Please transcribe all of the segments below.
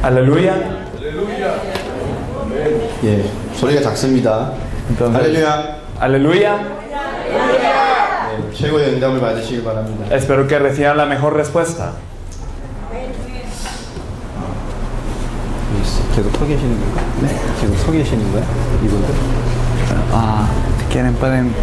Aleluya. 예, 소리가 작습니다. 할렐루야. Aleluya. 네, 최고의 응답을 받으시길 바랍니다. Espero que reciban la mejor respuesta. 계속 서 계시는 거예요? 네. 계속 서 계시는 거예요? 이분들? Quieren, pueden.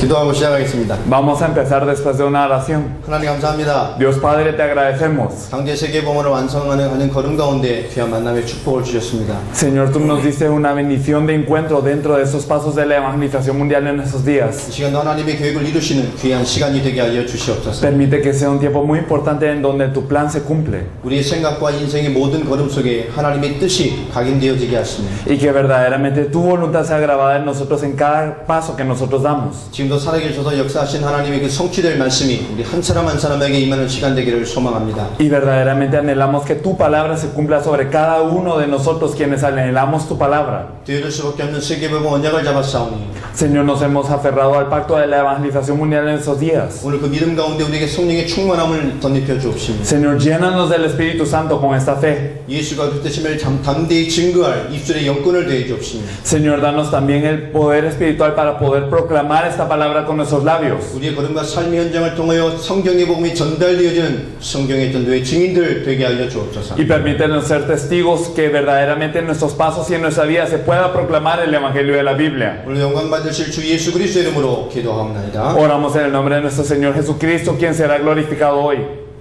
기도하고 시작하겠습니다. Vamos a empezar después de una oración. 하나님 감사합니다. Dios Padre, te agradecemos. 당대 세계봉헌을 완성하는 걸음 가운데 귀한 만남의 축복을 주셨습니다. Señor, tú nos diste una bendición de encuentro dentro de esos pasos de la evangelización mundial en esos días. 이 시간도 하나님의 계획을 이루시는 귀한 시간이 되게 하여 주시옵소서. Permite que sea un tiempo muy importante en donde tu plan se cumple. 우리의 생각과 인생의 모든 걸음 속에 하나님의 뜻이 각인되어지게 하시니 Y que verdaderamente tu voluntad sea grabada en nosotros en cada paso que nosotros damos. 지금도 살아계셔서 역사하신 하나님의 그 성취될 말씀이 우리 한 사람 한 사람에게 임하는 시간 되기를 소망합니다. Y verdaderamente anhelamos que tu palabra se cumpla sobre cada uno de nosotros quienes anhelamos tu palabra. 되어질 수밖에 없는 세계보고 언약을 잡았사오니 Señor, nos hemos aferrado al pacto de la evangelización mundial en esos días. 오늘 그 믿음 가운데 우리에게 성령의 충만함을 덧입혀 주옵시며 Señor, llénanos del Espíritu Santo con esta fe. 예수가 그때심을 담대히 증거할 입술의 영권을 더해 주옵시며 Señor, danos también el poder espiritual para poder proclamar esta palabra con nuestros labios. 우리의 걸음과 삶의 현장을 통하여 성경의 복음이 전달되어지는 성경의 전도의 증인들 되게 하여 주옵소서. Y permítenos ser testigos que verdaderamente en nuestros pasos y en nuestra vida se pueda proclamar el Evangelio de la Biblia. 오늘 영광 받으실 주 예수 그리스도의 이름으로 기도하옵나이다. Oramos en el nombre de nuestro Señor Jesucristo, quien será glorificado hoy.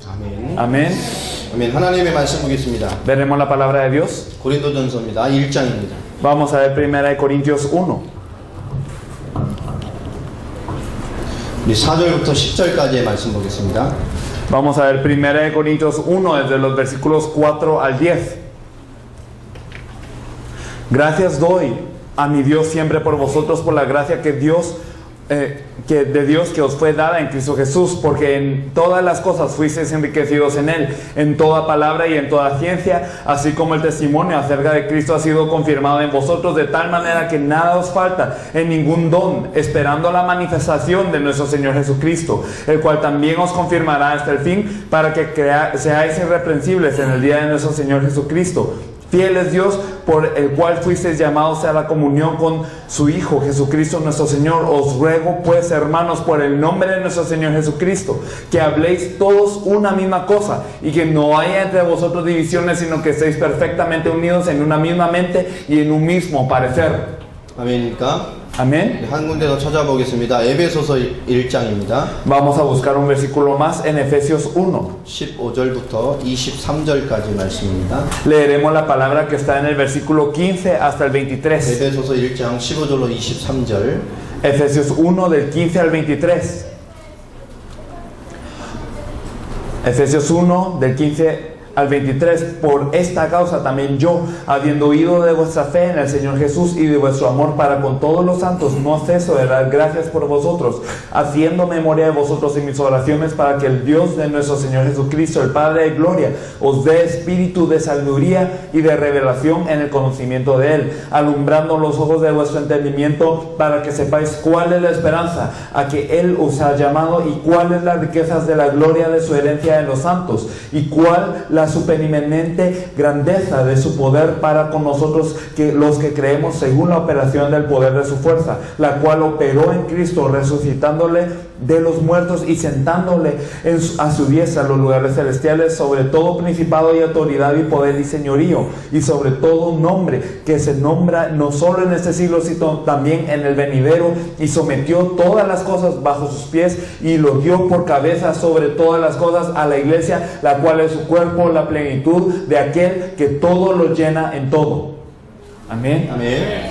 아멘. Amén. 아멘. 하나님의 말씀 보겠습니다. Veremos la palabra de Dios. 고린도전서입니다. 1장입니다. Vamos a ver 1 Corintios 1. 우리 4절부터 10절까지의 말씀 보겠습니다. Vamos a ver 1 Corintios 1 desde los versículos 4 al 10. Gracias doy a mi Dios siempre por vosotros, por la gracia que de Dios que os fue dada en Cristo Jesús, porque en todas las cosas fuisteis enriquecidos en Él, en toda palabra y en toda ciencia, así como el testimonio acerca de Cristo ha sido confirmado en vosotros, de tal manera que nada os falta en ningún don, esperando la manifestación de nuestro Señor Jesucristo, el cual también os confirmará hasta el fin, para que seáis irreprensibles en el día de nuestro Señor Jesucristo. Fiel es Dios, por el cual fuisteis llamados a la comunión con su Hijo Jesucristo nuestro Señor. Os ruego pues, hermanos, por el nombre de nuestro Señor Jesucristo, que habléis todos una misma cosa, y que no haya entre vosotros divisiones, sino que estéis perfectamente unidos en una misma mente y en un mismo parecer. 아멘입니까? Amén. 한 군데 더 찾아보겠습니다. 에베소서 1장입니다. Vamos a buscar un versículo más en Efesios 1. 15절부터 23절까지 말씀입니다. Leeremos la palabra que está en el versículo 15 hasta el 23. 에베소서 1장 15절로 23절. Efesios 1 del 15 al 23. Efesios 1 del 15 al 23. Por esta causa también yo, habiendo oído de vuestra fe en el Señor Jesús y de vuestro amor para con todos los santos, no ceso de dar gracias por vosotros, haciendo memoria de vosotros en mis oraciones, para que el Dios de nuestro Señor Jesucristo, el Padre de gloria, os dé espíritu de sabiduría y de revelación en el conocimiento de Él, alumbrando los ojos de vuestro entendimiento, para que sepáis cuál es la esperanza a que Él os ha llamado, y cuáles las riquezas de la gloria de su herencia en los santos, y cuál la supereminente grandeza de su poder para con nosotros, que los que creemos, según la operación del poder de su fuerza, la cual operó en Cristo, resucitándole de los muertos y sentándole a su diestra en los lugares celestiales, sobre todo principado y autoridad y poder y señorío, y sobre todo nombre que se nombra no solo en este siglo, sino también en el venidero, y sometió todas las cosas bajo sus pies, y lo dio por cabeza sobre todas las cosas a la iglesia, la cual es su cuerpo, la plenitud de aquel que todo lo llena en todo. Amén. 아멘.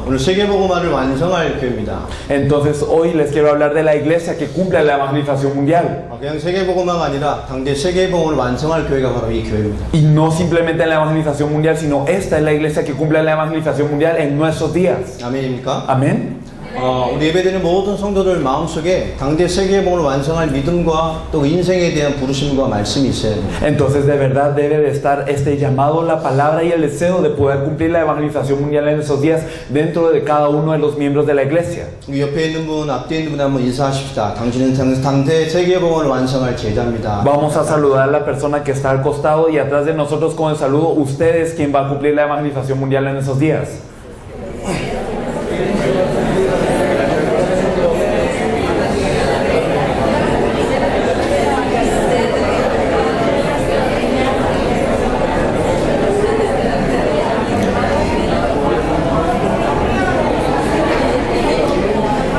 오늘 세계복음화를 완성할 교회입니다. Entonces hoy les quiero hablar de la iglesia que cumple la evangelización mundial. 그냥 세계복음화가 아니라 당대 세계복음을 완성할 교회가 바로 이 교회입니다. Y no simplemente la evangelización mundial, sino esta es la iglesia que cumple la evangelización mundial en nuestros días. 아멘입니까? Amén. 우리 예배드리는 모든 성도들 마음속에 당대 세계복음을 완성할 믿음과 또 인생에 대한 부르심과 말씀이 있어야 됩니다. Entonces de verdad debe de estar este llamado, la palabra y el deseo de poder cumplir la evangelización mundial en esos días dentro de cada uno de los miembros de la iglesia. 우리 옆에 있는 분, 앞뒤에 있는 분 한번 인사하십시다. 당신은 당대 세계복음을 완성할 제자입니다. Vamos a saludar a la persona que está al costado y atrás de nosotros con el saludo. Usted es quien va a cumplir la evangelización mundial en esos días.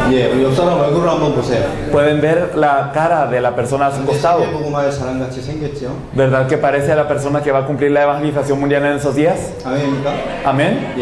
우리 옆 사람 얼굴을 한번 보세요. Pueden ver la cara de la persona a su costado. 세계복음할 사람같이 생겼죠? ¿Verdad que parece a la persona que va a cumplir la evangelización mundial en esos días? 아멘입니까? Amén.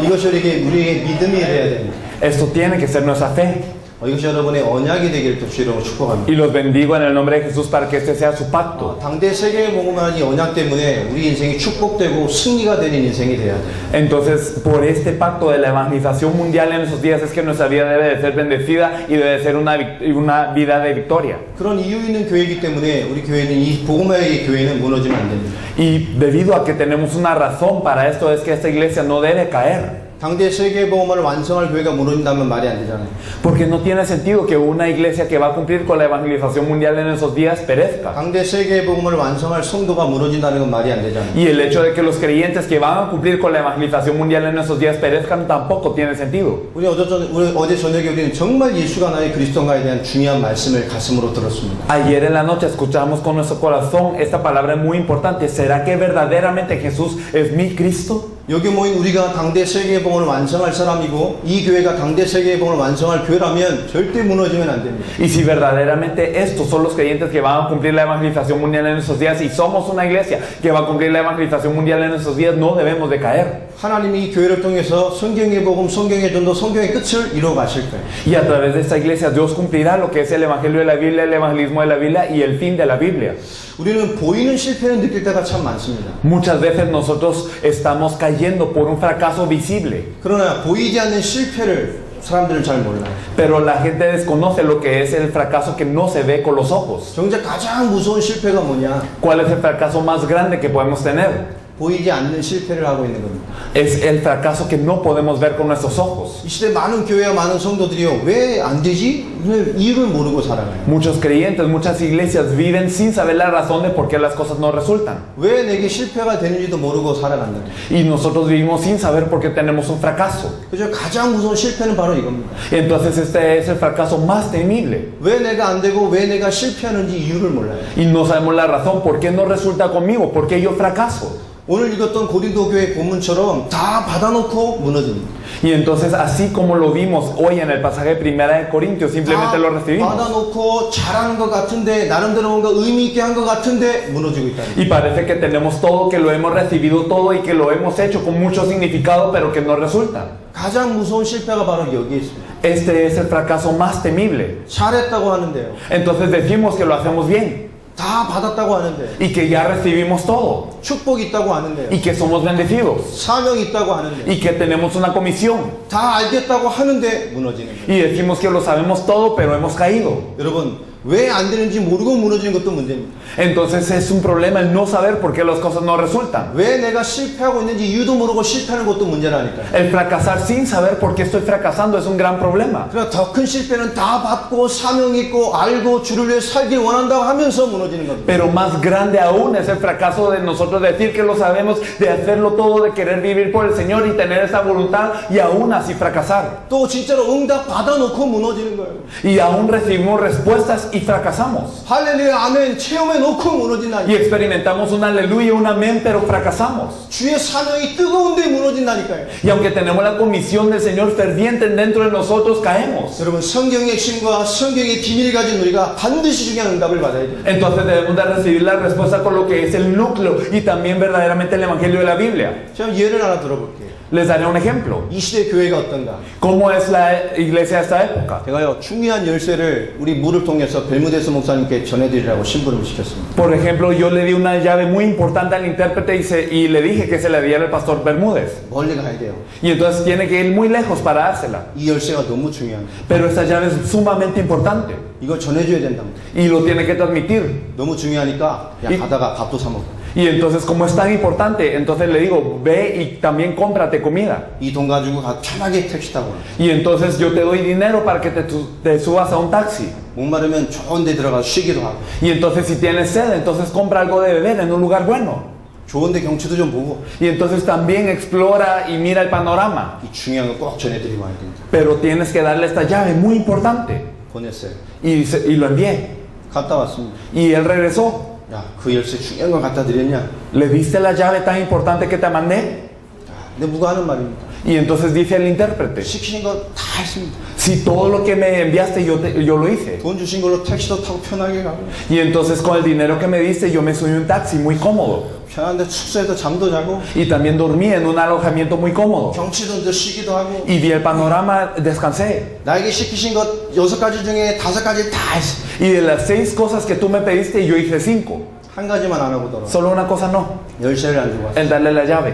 이것이 우리의 믿음이 되어야 됩니다. Esto tiene que ser nuestra fe. 이것이 여러분의 언약이 되기를 또 주로 축복합니다. Y los bendigo en el nombre de Jesús para que este sea su pacto. 당대 세계복음하는 이 언약 때문에 우리 인생이 축복되고 승리가 되는 인생이 돼야 돼요. Entonces, por este pacto de la evangelización mundial en esos días es que nuestra vida debe de ser bendecida y debe de ser una vida de victoria. 그런 이유 있는 교회이기 때문에 우리 교회는 이 복음의 교회는 무너지면 안 됩니다. Y debido a que tenemos una razón para esto es que esta iglesia no debe caer. 당대 세계복음을 완성할 교회가 무너진다면 말이 안 되잖아요. Porque no tiene sentido que una iglesia que va a cumplir con la evangelización mundial en esos días perezca. 당대 세계복음을 완성할 성도가 무너진다는 건 말이 안 되잖아요. Y el hecho de que los creyentes que van a cumplir con la evangelización mundial en esos días perezcan tampoco tiene sentido. 우리 어제 저녁에 우리는 정말 예수가 나의 그리스도인가에 대한 중요한 말씀을 가슴으로 들었습니다. Ayer en la noche escuchamos con nuestro corazón esta palabra muy importante. ¿Será que verdaderamente Jesús es mi Cristo? 여기 모인 우리가 당대 세계복음을 완성할 사람이고 이 교회가 당대 세계복음을 완성할 교회라면 절대 무너지면 안 됩니다. Y si verdaderamente estos son los creyentes que van a cumplir la evangelización mundial en esos días y somos una iglesia que va a cumplir la evangelización mundial en esos días, no debemos de caer. 하나님이 이 교회를 통해서 성경의 복음, 성경의 전도, 성경의 끝을 이루어 가실 거예요. Y a través de esta iglesia Dios cumplirá lo que es el evangelio de la Biblia, el evangelismo de la Biblia y el fin de la Biblia. 우리는 보이는 실패를 느낄 때가 참 많습니다. Muchas veces nosotros estamos cayendo por un fracaso visible. 그러나 보이지 않는 실패를 사람들은 잘 몰라요. Pero la gente desconoce lo que es el fracaso que no se ve con los ojos. 정작 가장 무서운 실패가 뭐냐? ¿Cuál es el fracaso más grande que podemos tener? 보이지 않는 실패를 하고 있는 겁니다. Es el fracaso que no podemos ver con nuestros ojos. 이 시대 많은 교회와 많은 성도들이요, 왜 안 되지? 이유를 모르고 살아가요. Muchos creyentes, muchas iglesias viven sin saber la razón de por qué las cosas no resultan. 왜 내게 실패가 되는지도 모르고 살아간다. Y nosotros vivimos sin saber por qué tenemos un fracaso. 그죠? 가장 무서운 실패는 바로 이겁니다. Entonces este es el fracaso más temible. 왜 내가 안 되고 왜 내가 실패하는지 이유를 몰라요. Y no sabemos la razón, por qué no resulta conmigo, por qué yo fracaso. 오늘 읽었던 고린도 교회 본문처럼 다 받아놓고 무너집니다. Y entonces, así como lo vimos hoy en el pasaje de Primera de Corintios, simplemente lo recibimos. 받아놓고 잘하는 것 같은데 나름대로 뭔가 의미 있게 한 것 같은데 무너지고 있다. Y parece que tenemos todo, que lo hemos recibido todo y que lo hemos hecho con mucho significado, pero que no resulta. 가장 무서운 실패가 바로 여기에 있습니다. Este es el fracaso más temible. 잘했다고 하는데요. Entonces decimos que lo hacemos bien 다 받았다고 하는데 y que ya recibimos todo 축복이 있다고 하는데요. y que somos bendecidos 사명이 있다고 하는데 y que tenemos una comisión 다 알겠다고 하는데 무너지는 거예요. y decimos que lo sabemos todo, pero hemos caído. 여러분, 왜 안 되는지 모르고 무너지는 것도 문제입니다. Entonces es un problema el no saber por qué las cosas no resultan. 왜 내가 실패하고 있는지 이유도 모르고 실패하는 것도 문제라니까요. El fracasar sin saber por qué estoy fracasando es un gran problema. 그러나 더 큰 실패는 다 받고 사명 있고 알고 주를 위해 살길 원한다고 하면서 무너지는 겁니다. Pero más grande aún es el fracaso de nosotros decir que lo sabemos, de hacerlo todo, de querer vivir por el Señor y tener esa voluntad y aún así fracasar. 또 진짜로 응답 받아놓고 무너지는 거예요. Y aún recibimos respuestas y fracasamos. 할렐루야 아멘 체험해 놓고 무너진다니까. Y experimentamos un aleluya, un amén, pero fracasamos. 주의 사명이 뜨거운데 무너진다니까요. Y aunque tenemos la comisión del Señor ferviente dentro de nosotros, caemos. 여러분 성경의 핵심과 성경의 비밀을 가진 우리가 반드시 중요한 응답을 받아야 돼요. Entonces debemos de recibir la respuesta con lo que es el núcleo y también verdaderamente el Evangelio de la Biblia. 제가 예를 하나 들어볼게요. Les daré un ejemplo. 이 시대 교회가 어떤가? ¿Cómo es la iglesia de esta época? 제가요 중요한 열쇠를 우리 물을 통해서 벨무데스 목사님께 전해드리라고 심부름을 시켰습니다. Por ejemplo, yo le di una llave muy importante al intérprete y le dije que se la diera al pastor Bermúdez. 멀리 가야 돼요. Y entonces tiene que ir muy lejos para dársela. 이 열쇠가 너무 중요합니다. Pero esta llave es sumamente importante 이걸 전해줘야 된답니다. y lo tiene que transmitir. 너무 중요하니까 그냥 가다가 밥도 사 먹고. Y entonces, como es tan importante, entonces le digo, ve y también cómprate comida. 이 돈 가지고 편하게 택시 타고. Y entonces yo te doy dinero para que te subas a un taxi. 목마르면 좋은 데 들어가서 쉬기도 하고. Y entonces si tienes sed, entonces compra algo de beber en un lugar bueno. 좋은 데 경치도 좀 보고. Y entonces también explora y mira el panorama. 이 중요한 거 꼭 전해드리고 와야 됩니다. Pero tienes que darle esta llave muy importante. 보냈어요. Y lo envié. 갔다 왔습니다. Y él regresó. 야, 그 열쇠 중요한 거 갖다 드렸냐? ¿Le diste la llave tan importante que te mandé? 근데 누가 하는 말입니다. Y entonces dice el intérprete, 시키신 거 다 했습니다. si todo lo que me enviaste yo lo hice. 돈 주신 걸로 택시도 타고 편하게 가고. Y entonces con el dinero que me diste yo me subí a un taxi muy cómodo. 편한데 숙소에서 잠도 자고. Y también dormí en un alojamiento muy cómodo. 경치도 이제 쉬기도 하고. Y vi el panorama, descansé. 나에게 시키신 것 6가지 중에 5가지 다 했어. Y de las 6 cosas que tú me pediste yo hice 5. 한 가지만 안 하고 돌아. Solo una cosa no, 열쇠를 안 주고 왔어. el darle la llave.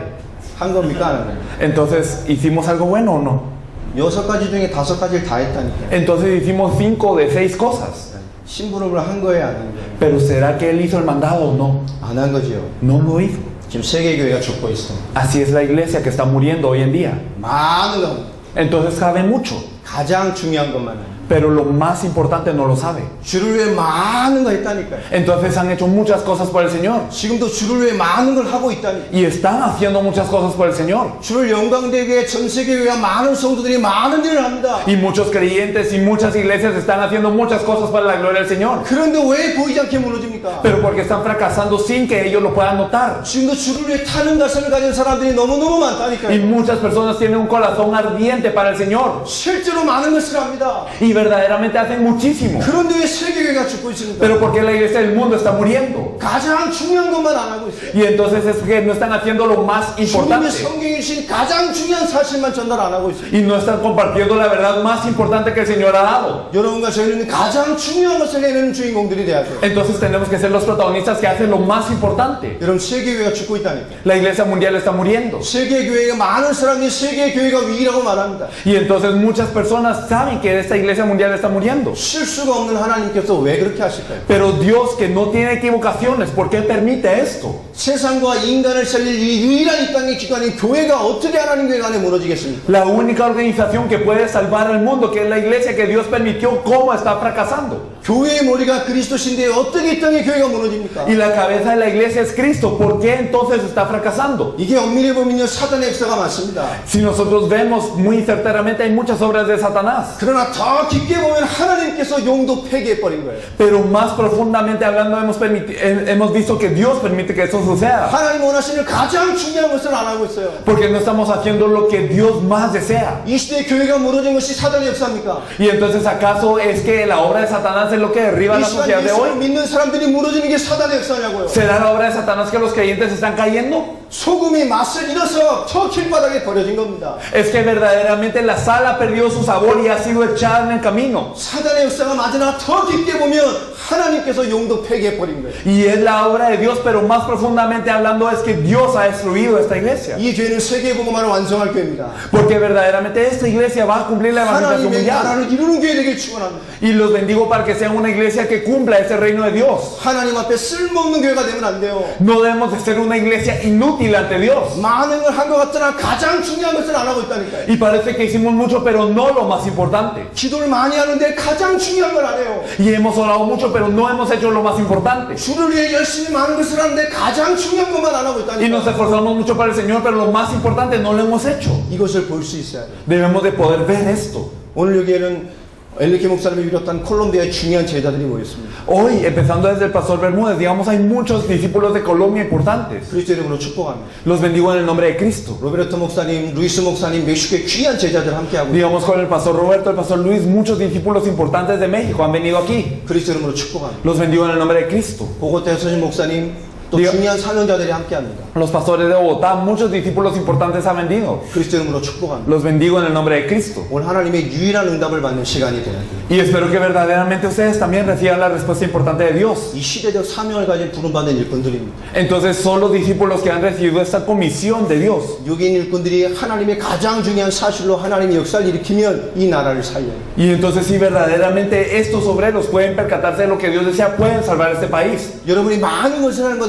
한 겁니까 안 한 겁니까? Entonces, ¿hicimos algo bueno o no? 6가지 중에 5가지를 다 했다니까. Entonces hicimos 5 de 6 cosas. 심부름을 한 거예요, 안 한 거예요? Pero ¿será que él hizo el mandado o no? 안 한 거지요. No lo hizo. 지금 세계 교회가 죽고 있어. Así es la iglesia que está muriendo hoy en día. 많은 거. Entonces sabe mucho, 가장 중요한 것만 해. pero lo más importante no lo sabe. 주를 위해 많은 거 했다니까요. Entonces han hecho muchas cosas por el Señor. 지금도 주를 위해 많은 걸 하고 있다니까. Y están haciendo muchas cosas por el Señor. 주를 영광되게 위해 전 세계 교회가 많은 성도들이 많은 일을 합니다. Y muchos creyentes y muchas iglesias están haciendo muchas cosas para la gloria del Señor. 그런데 왜 보이지 않게 무너집니까? Pero porque están fracasando sin que ellos lo puedan notar. 지금도 주를 위해 타는 가슴을 가진 사람들이 너무너무 Y 많다니까요. muchas personas tienen un corazón ardiente para el Señor. 실제로 많은 것을 합니다. Y verdaderamente hacen muchísimo. 그런데 왜 세계 교회가 죽고 있습니까? Pero porque la iglesia del mundo está muriendo. 가장 중요한 것만 안 하고 있어요. Y entonces es que no están haciendo lo más 주님의 importante. 성경에 주신 가장 중요한 사실만 전달 안 하고 있어요. Y no están compartiendo la verdad más importante que el Señor ha dado. 여러분과 저희는 가장 중요한 것을 해내는 주인공들이 돼야 돼요. Entonces tenemos que ser los protagonistas que hacen lo más importante. 여러분 세계 교회가 죽고 있다니까. La iglesia mundial está muriendo. 세계 교회가 많은 사람들이 세계 교회가 위라고 말합니다. Y entonces muchas personas saben que esta iglesia mundial está muriendo. 실수가 없는 하나님께서 왜 그렇게 하실까요? Pero Dios, que no tiene equivocaciones, ¿por qué permite esto? 세상과 인간을 살릴 이 유일한 이 땅의 기관인 교회가 어떻게 하나님 교회 안에 무너지겠습니까? La única organización que puede salvar al mundo, que es la iglesia que Dios permitió, ¿cómo está fracasando? 교회의 머리가 그리스도신데 어떻게 이 땅의 교회가 무너집니까? Y la cabeza de la iglesia es Cristo, ¿por qué entonces está fracasando? 이게 엄밀히 보면요 사단의 역사가 많습니다. Si nosotros vemos muy certeramente, hay muchas obras de Satanás. 그러나 더 깊게 보면 하나님께서 용도 폐기해버린 거예요. Pero más profundamente hablando, hemos visto que Dios permite que eso suceda. 하나님 원하시는 가장 중요한 것을 안 하고 있어요. Porque no estamos haciendo lo que Dios más desea. 이 시대에 교회가 무너진 것이 사단의 역사입니까? Y entonces, ¿acaso es que la obra de Satanás es lo que derriba 이 la 시간 sociedad de 예수를 hoy? 믿는 사람들이 무너지는 게 사단의 역사냐고요. ¿Será la obra de Satanás que los creyentes están cayendo? 소금이 맛을 잃어서 저 길바닥에 버려진 겁니다. Es que verdaderamente la sal ha perdido su sabor y ha sido echada en el camino. 사단의 역사가 맞으나 더 깊게 보면 하나님께서 용도 폐기해버린 거예요. Y es la obra de Dios, pero más profundamente hablando es que Dios ha destruido esta iglesia. 이 교회는 세계복음화를 완성할 교회입니다. Porque verdaderamente esta iglesia va a cumplir la evangelización 하나님의 mundial. 나라를 이루는 교회 되길 축원합니다. Y los bendigo para que sean una iglesia que cumpla ese reino de Dios. 하나님 앞에 쓸모없는 교회가 되면 안 돼요. No debemos de ser una iglesia inútil ante Dios. 많은 걸 한 것 같으나 가장 중요한 것을 안 하고 있다니까요. Y parece que hicimos mucho, pero no lo más importante. 기도를 많이 하는데 가장 중요한 걸 안 해요. Y hemos orado mucho, pero no hemos hecho lo más importante. 주를 위해 열심히 많은 것을 하는데 가장 중요한 것만 안 하고 Y nos 있다니까요. esforzamos mucho para el Señor, pero lo más importante no lo hemos hecho. 이것을 볼 수 있어야 돼요. Debemos de poder ver esto. 오늘 여기에는 엘리케 목사님을 비롯한 콜롬비아의 중요한 제자들이 모였습니다. Hoy, empezando desde el pastor Bermúdez, digamos, hay muchos discípulos de Colombia importantes. 그리스도 이름으로 축복합니다. Los bendigo en el nombre de Cristo. 로베르토 목사님, 루이스 목사님, 멕시코의 귀한 제자들 함께하고 Digamos, con el pastor Roberto, el pastor Luis, muchos discípulos importantes de México han venido aquí. 그리스도 이름으로 축복합니다. Los bendigo en el nombre de Cristo. 보고테 서진 목사님, 또 Diga- 중요한 사명자들이 함께합니다. Los pastores de Bogotá, muchos discípulos importantes han venido. 그리스도 이름으로 축복합니다. Los bendigo en el nombre de Cristo. 오늘 하나님의 유일한 응답을 받는 시간이 돼야 돼요. Y espero que verdaderamente ustedes también reciban la respuesta importante de Dios. 이 시대적 사명을 가진 부름받은 일꾼들입니다. Entonces son los discípulos que han recibido esta comisión de Dios. 여기 있는 일꾼들이 하나님의 가장 중요한 사실로 하나님의 역사를 일으키면 이 나라를 살려요. Y entonces si verdaderamente estos obreros pueden percatarse de lo que Dios desea, pueden salvar este país. 여러분이 많은 것을 하는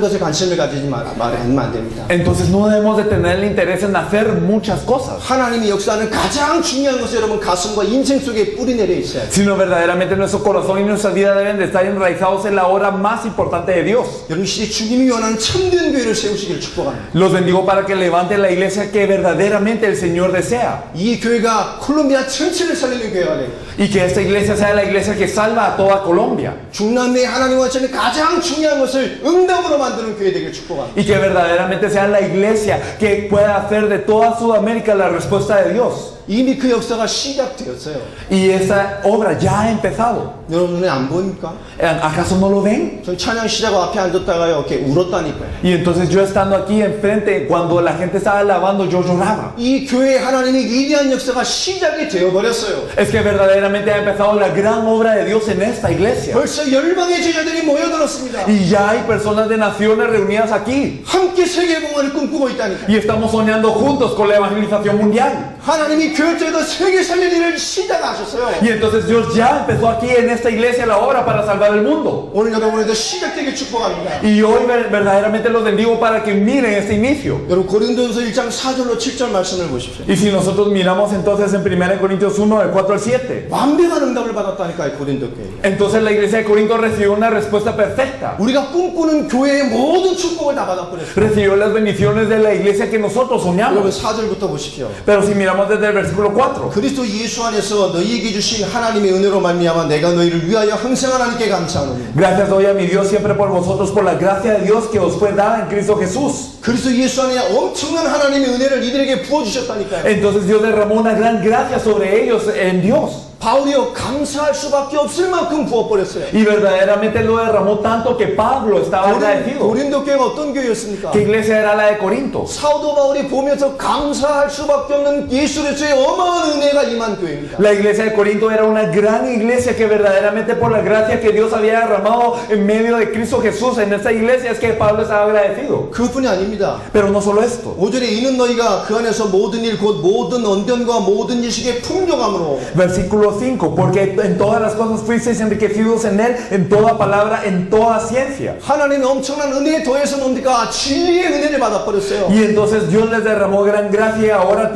것에 관심을 가지지 말면 안 됩니다. Entonces no debemos de tener el interés en hacer muchas cosas, 하나님의 역사는 가장 중요한 것을 여러분 가슴과 인생 속에 뿌리 내려 있어야 돼요. sino verdaderamente nuestro corazón y nuestra vida deben de estar enraizados en la obra más importante de Dios. 여러분 시대 주님이 원하는 참된 교회를 세우시기를 축복합니다. Los bendigo para que levanten la iglesia que verdaderamente el Señor desea. 이 교회가 콜롬비아 전체를 살리는 교회가 돼요. Y que esta iglesia sea la iglesia que salva a toda Colombia. 중남미의 하나님 원하시는 가장 중요한 것을 응답으로 만드는 교회 되길 축복합니다. Y que verdaderamente sea la iglesia que pueda hacer de toda Sudamérica la respuesta de Dios. 이미 그 역사가 시작되었어요. Y esa obra ya ha empezado. 여러분 눈에 안 보입니까? ¿Acaso no lo ven? 전 찬양 시작 앞에 앉았다가요 이렇게 울었다니까요. Y entonces yo estando aquí enfrente, cuando la gente estaba alabando, yo lloraba. 이 교회 하나님의 위대한 역사가 시작이 되어버렸어요. Es que verdaderamente ha empezado la gran obra de Dios en esta iglesia. 벌써 열방의 제자들이 모여들었습니다. Y ya hay personas de naciones reunidas aquí. 함께 세계봉헌을 꿈꾸고 있다니까요. Y estamos soñando juntos con la evangelización mundial. 하나님이 교회에서 세계 살릴 일을 시작하셨어요. Y entonces Dios ya empezó aquí en esta iglesia la obra para salvar el mundo. 오늘 여러분에도 시작되길 축복합니다. Y hoy verdaderamente los bendigo para que miren este inicio. 여러분 고린도전서 1장 4절로 7절 말씀을 보십시오. Y si nosotros miramos entonces en 1 Corintios 1, del 4 al 7, 완벽한 응답을 받았다니까요 고린도 교회. entonces la iglesia de Corinto recibió una respuesta perfecta. 우리가 꿈꾸는 교회의 모든 축복을 다 받아버렸어요. Recibió las bendiciones de la iglesia que nosotros 여러분 soñamos. 4절부터 보십시오. Pero si miramos desde el versículo 4, 그리스도 예수 안에서 너희에게 주신 하나님의 은혜로 말미암아 내가 너희를 위하여 항상 하나님께 감사하노니. gracias doy a mi Dios siempre por vosotros, por la gracia de Dios que os fue dada en Cristo Jesús. 그리스도 예수 안에 엄청난 하나님의 은혜를 이들에게 부어주셨다니까요. Entonces Dios derramó una gran gracia sobre ellos en Dios. 바울이요 감사할 수밖에 없을 만큼 부어버렸어요. Y verdaderamente lo derramó tanto que Pablo estaba agradecido. 고린도 교회가 어떤 교회였습니까? ¿Qué iglesia era la de Corinto? 사도 바울이 보면서 감사할 수밖에 없는 예수 그리스도의 어마어마한 은혜가 임한 교회입니다. La iglesia de Corinto era una gran iglesia que verdaderamente por la gracia que Dios había derramado en medio de Cristo Jesús en esta iglesia es que Pablo estaba agradecido. 그뿐이 아닙니다. Pero no solo esto. 5절에 이는 너희가 그 안에서 모든 일 곧 모든 언변과 모든 지식의 풍족함으로 Versículo 5, porque en todas las cosas fuisteis enriquecidos en él, en toda palabra, en toda ciencia. 하나님의 엄청난 은혜에 더해서 뭡니까? 진리의 은혜를 받아버렸어요. Y entonces Dios les derramó gran gracia y ahora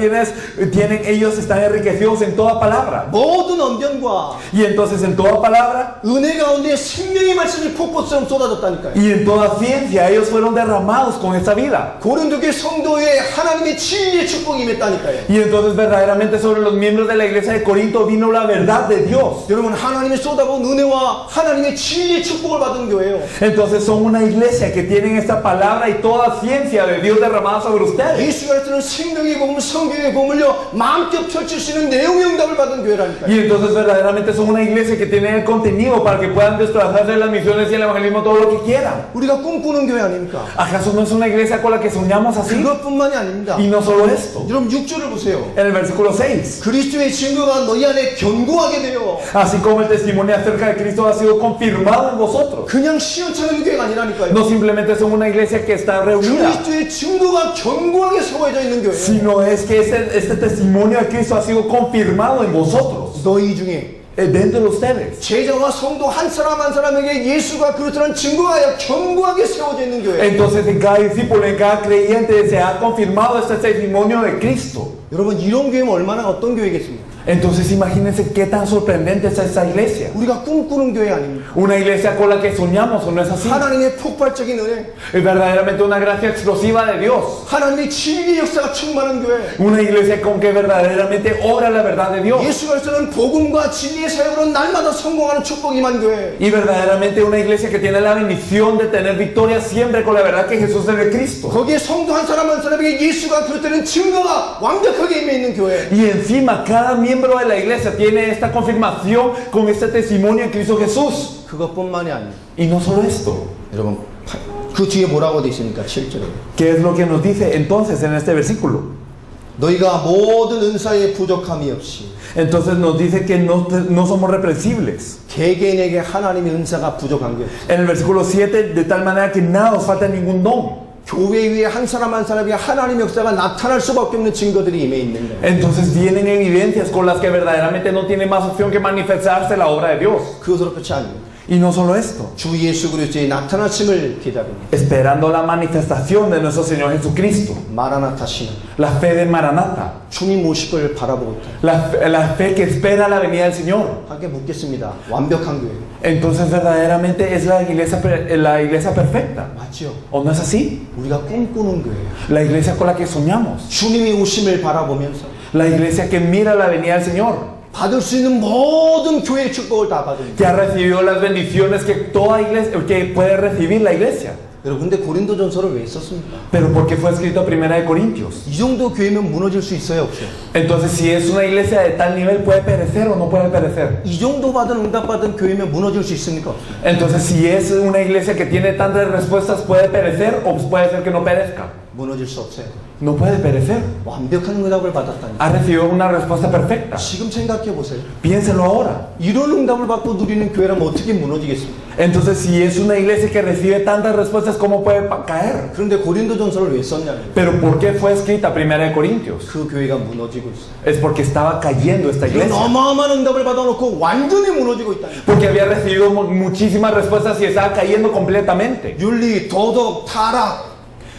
ellos están enriquecidos en toda palabra. 모든 언변과 Y entonces en toda palabra 은혜 가운데 생명의 말씀이 폭포처럼 쏟아졌다니까요. y en toda ciencia ellos fueron derramados con esta vida. 고린도 교회 성도에 하나님의 진리의 축복이 임했다니까요. Y entonces verdaderamente sobre los miembros de la iglesia de Corinto vino la verdad de Dios. 여러분 하나님의 쏟아부은 은혜와 하나님의 진리의 축복을 받은 교회예요. Entonces son una iglesia que tienen esta palabra y toda ciencia de Dios derramada sobre ustedes. 예수 그리스도는 생명의 복음, 성경의 복음을요 마음껏 펼칠 수 있는 내용의 응답을 받은 교회라니까요. Y entonces verdaderamente son una iglesia que tiene el contenido para que puedan desplazarse en las misiones y el evangelismo todo lo que quieran. 우리가 꿈꾸는 교회 아닙니까? ¿Acaso no es una iglesia con la que soñamos así? 그것뿐만이 아닙니다. Y no solo esto. 여러분 6절을 보세요. En el versículo 6. 그리스도의 증거가 너희 안에 견고하게 되어 Así como el testimonio acerca de Cristo ha sido confirmado en vosotros. 그냥 시원찮은 교회가 아니라니까요. No simplemente son una iglesia que está reunida, 그리스도의 증거가 견고하게 세워져 있는 교회. sino es que este testimonio de Cristo ha sido confirmado en vosotros, 너희 중에 dentro de ustedes. 제자와 성도 한 사람 한 사람에게 예수가 그리스도라는 증거가 견고하게 세워져 있는 교회. Entonces en cada discípulo, en cada creyente se ha confirmado este testimonio de Cristo. 여러분 이런 교회면 얼마나 어떤 교회겠습니까? Entonces imagínense qué tan sorprendente es esta iglesia. 우리가 꿈꾸는 교회 아닙니까? Una iglesia con la que soñamos, ¿o no es así? 하나님의 폭발적인 은혜, Es verdaderamente una gracia explosiva de Dios. 하나님의 진리의 역사가 충만한 교회. Una iglesia con que verdaderamente obra la verdad de Dios. 예수 그리스도는 복음과 진리의 사역으로 날마다 성공하는 축복이 임한 교회. Y verdaderamente una iglesia que tiene la bendición de tener victoria siempre con la verdad que Jesús es de Cristo. 거기에 성도 한 사람 한 사람에게 예수가 그리스도라는 증거가 완벽하게 임해 있는 교회. Y encima cada miembro de la iglesia tiene esta confirmación con este testimonio de Cristo Jesús. 그것뿐만이 아니에요. Y no solo esto. 여러분 그 뒤에 뭐라고 돼 있습니까? 7절에. ¿Qué es lo que nos dice entonces en este versículo? 너희가 모든 은사에 부족함이 없이 Entonces nos dice que no somos reprensibles. 개개인에게 하나님의 은사가 부족한 게 없어. En el versículo 7, de tal manera que nada nos falta ningún don. 교회 위에 한 사람 한 사람이 하나님의 역사가 나타날 수밖에 없는 증거들이 임해 있는 거예요. Entonces vienen evidencias con las que verdaderamente no tiene más opción que manifestarse la obra de Dios. 그것으로 끝이 아니에요. Y no solo esto, 주 예수 그리스도의 나타나심을 기다립니다. esperando la manifestación de nuestro Señor Jesucristo, 마라나타 신앙. la fe de Maranata, 주님 오실 바라보고 있다. la fe que espera la venida del Señor. 함께 묻겠습니다. 완벽한 교회 Entonces verdaderamente es la iglesia perfecta, 맞죠? ¿o no es así? 우리가 꿈꾸는 교회예요. La iglesia con la que soñamos, 주님이 오심을 바라보면서 la iglesia que mira la venida del Señor, 받을 수 있는 모든 교회의 축복을 다 받습니다. que ha recibido las bendiciones que toda iglesia, que puede recibir la iglesia. 여러분 근데 고린도전서를 왜 썼습니까? Pero ¿por qué fue escrito Primera de Corintios? 이 정도 교회면 무너질 수 있어요, 없어요? Entonces, si es una iglesia de tal nivel, ¿puede perecer o no puede perecer? 이 정도 받은 응답받은 교회면 무너질 수 있습니까? 없어요? Entonces, si es una iglesia que tiene tantas respuestas, ¿puede perecer o puede ser que no perezca? 무너질 수 없어요. No puede perecer. 완벽한 응답을 받았다니. Ha recibido una respuesta perfecta. 지금 생각해 보세요. Piénselo ahora. 이런 응답을 받고 누리는 교회라면 어떻게 무너지겠습니까? Entonces, si es una iglesia que recibe tantas respuestas, ¿cómo puede caer? 그런데 고린도전서를 왜 썼냐면 Pero ¿por qué fue escrita Primera de Corintios? 그 교회가 무너지고 있어요. Es porque estaba cayendo esta 이런 iglesia. 어마어마한 응답을 받아놓고 완전히 무너지고 있다니. Porque había recibido muchísimas respuestas y estaba cayendo completamente. 윤리, 도덕, 타락,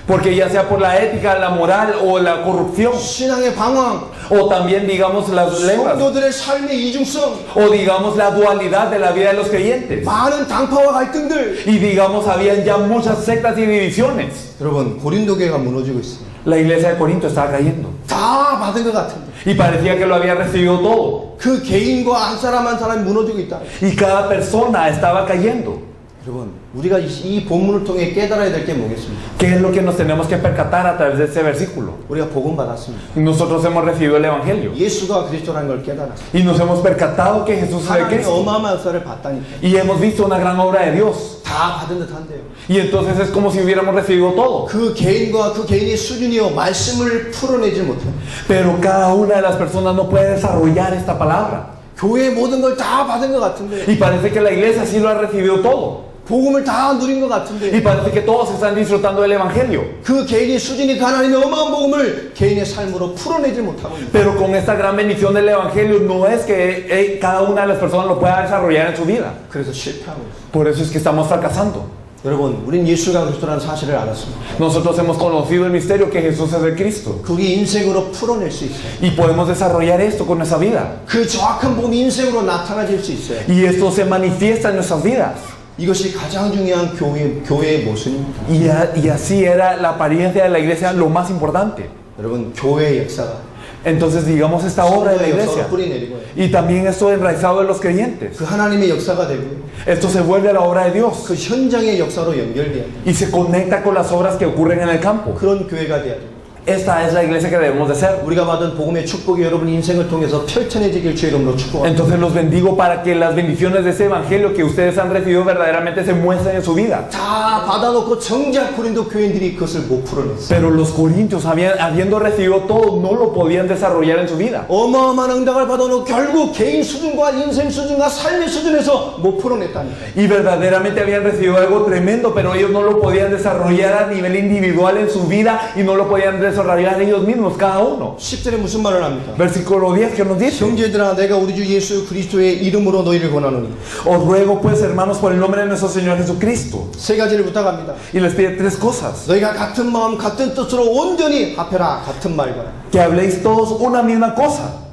Porque ya sea por la ética, la moral o la corrupción, 신앙의 방황, o también digamos las lenguas, 성도들의 삶의 이중성, o digamos la dualidad de la vida de los creyentes. 많은 당파와 갈등들. Y digamos habían ya muchas sectas y divisiones. 여러분 고린도 교회가 무너지고 있어요. La iglesia de Corinto estaba cayendo. 다 받은 것 같은데 Y parecía que lo había recibido todo. 그 개인과 한 사람 한 사람이 무너지고 있다. Y cada persona estaba cayendo. 여러분 우리가 이 본문을 통해 깨달아야 될 게 뭐겠습니까? ¿Qué es lo que nos tenemos que percatar a través de este versículo? 우리가 복음 받았습니다. Nosotros hemos recibido el Evangelio. 예수가 그리스도라는 걸 깨달았어요. Y nos hemos percatado que Jesús es el 하나님의 Cristo. 어마어마한 역사를 봤다니까. Y hemos visto una gran obra de Dios. 다 받은 듯 한데요. Y entonces es como si hubiéramos recibido todo. 그 개인과 그 개인의 수준이요 말씀을 풀어내질 못해요. Pero cada una de las personas no puede desarrollar esta palabra. 교회의 모든 걸 다 받은 것 같은데 Y parece que la iglesia sí lo ha recibido todo. 복음을 다 누린 것 Y 같은데 parece que todos están disfrutando del Evangelio. 그 개인의 수준이 그 하나님의 어마어마한 복음을 개인의 삶으로 풀어내질 못하고 있는 Pero con esta gran bendición del Evangelio no es que cada una de las personas lo pueda desarrollar en su vida. 그래서 실패하고 있어요. Por eso es que estamos fracasando. 여러분 우린 예수가 그리스도라는 사실을 알았습니다. Nosotros hemos conocido el misterio que Jesús es el Cristo. 그게 인생으로 풀어낼 수 있어요. Y podemos desarrollar esto con nuestra vida. 그 정확한 복음이 인생으로 나타나질 수 있어요. Y esto se manifiesta en nuestras vidas. 이것이 가장 중요한 교회의 모습입니다. Y así era la apariencia de la iglesia lo más importante. 여러분 교회의 역사가 Entonces digamos esta obra de la 성도의 iglesia. 역사로 뿌리내리고요. Y también esto enraizado en los creyentes. 그 하나님의 역사가 되고요. Esto se vuelve a la obra de Dios. 그 현장의 역사로 연결돼야 돼요. Y se conecta con las obras que ocurren en el campo. 그런 교회가 돼야 돼요. Esta es la iglesia que debemos de ser. 우리가 받은 복음의 축복이 여러분 인생을 통해서 펼쳐내지길 주 이름으로 축복합니다. Entonces los bendigo para que las bendiciones de ese evangelio que ustedes han recibido verdaderamente se muestren en su vida. 다 받아놓고 정작 고린도 교인들이 그것을 못 풀어냈어요. Pero los corintios, habiendo recibido todo, no lo podían desarrollar en su vida. 어마어마한 응답을 받아놓고 결국 개인 수준과 인생 수준과 삶의 수준에서 못 풀어냈다니까요. Y verdaderamente habían recibido algo tremendo, pero ellos no lo podían desarrollar a nivel individual en su vida y no lo podían desarrollar ellos mismos, cada uno. 10절에 무슨 말을 합니까? Versículo 10 que nos dice: 형제들아 내가 우리 주 예수 그리스도의 이름으로 너희를 권하노니. Os ruego pues, hermanos, por el nombre de nuestro Señor Jesucristo. 세 가지를 부탁합니다. Y les pide tres cosas: 너희가 같은 마음 같은 뜻으로 온전히 합해라. 같은 말과 que habléis todos una misma cosa.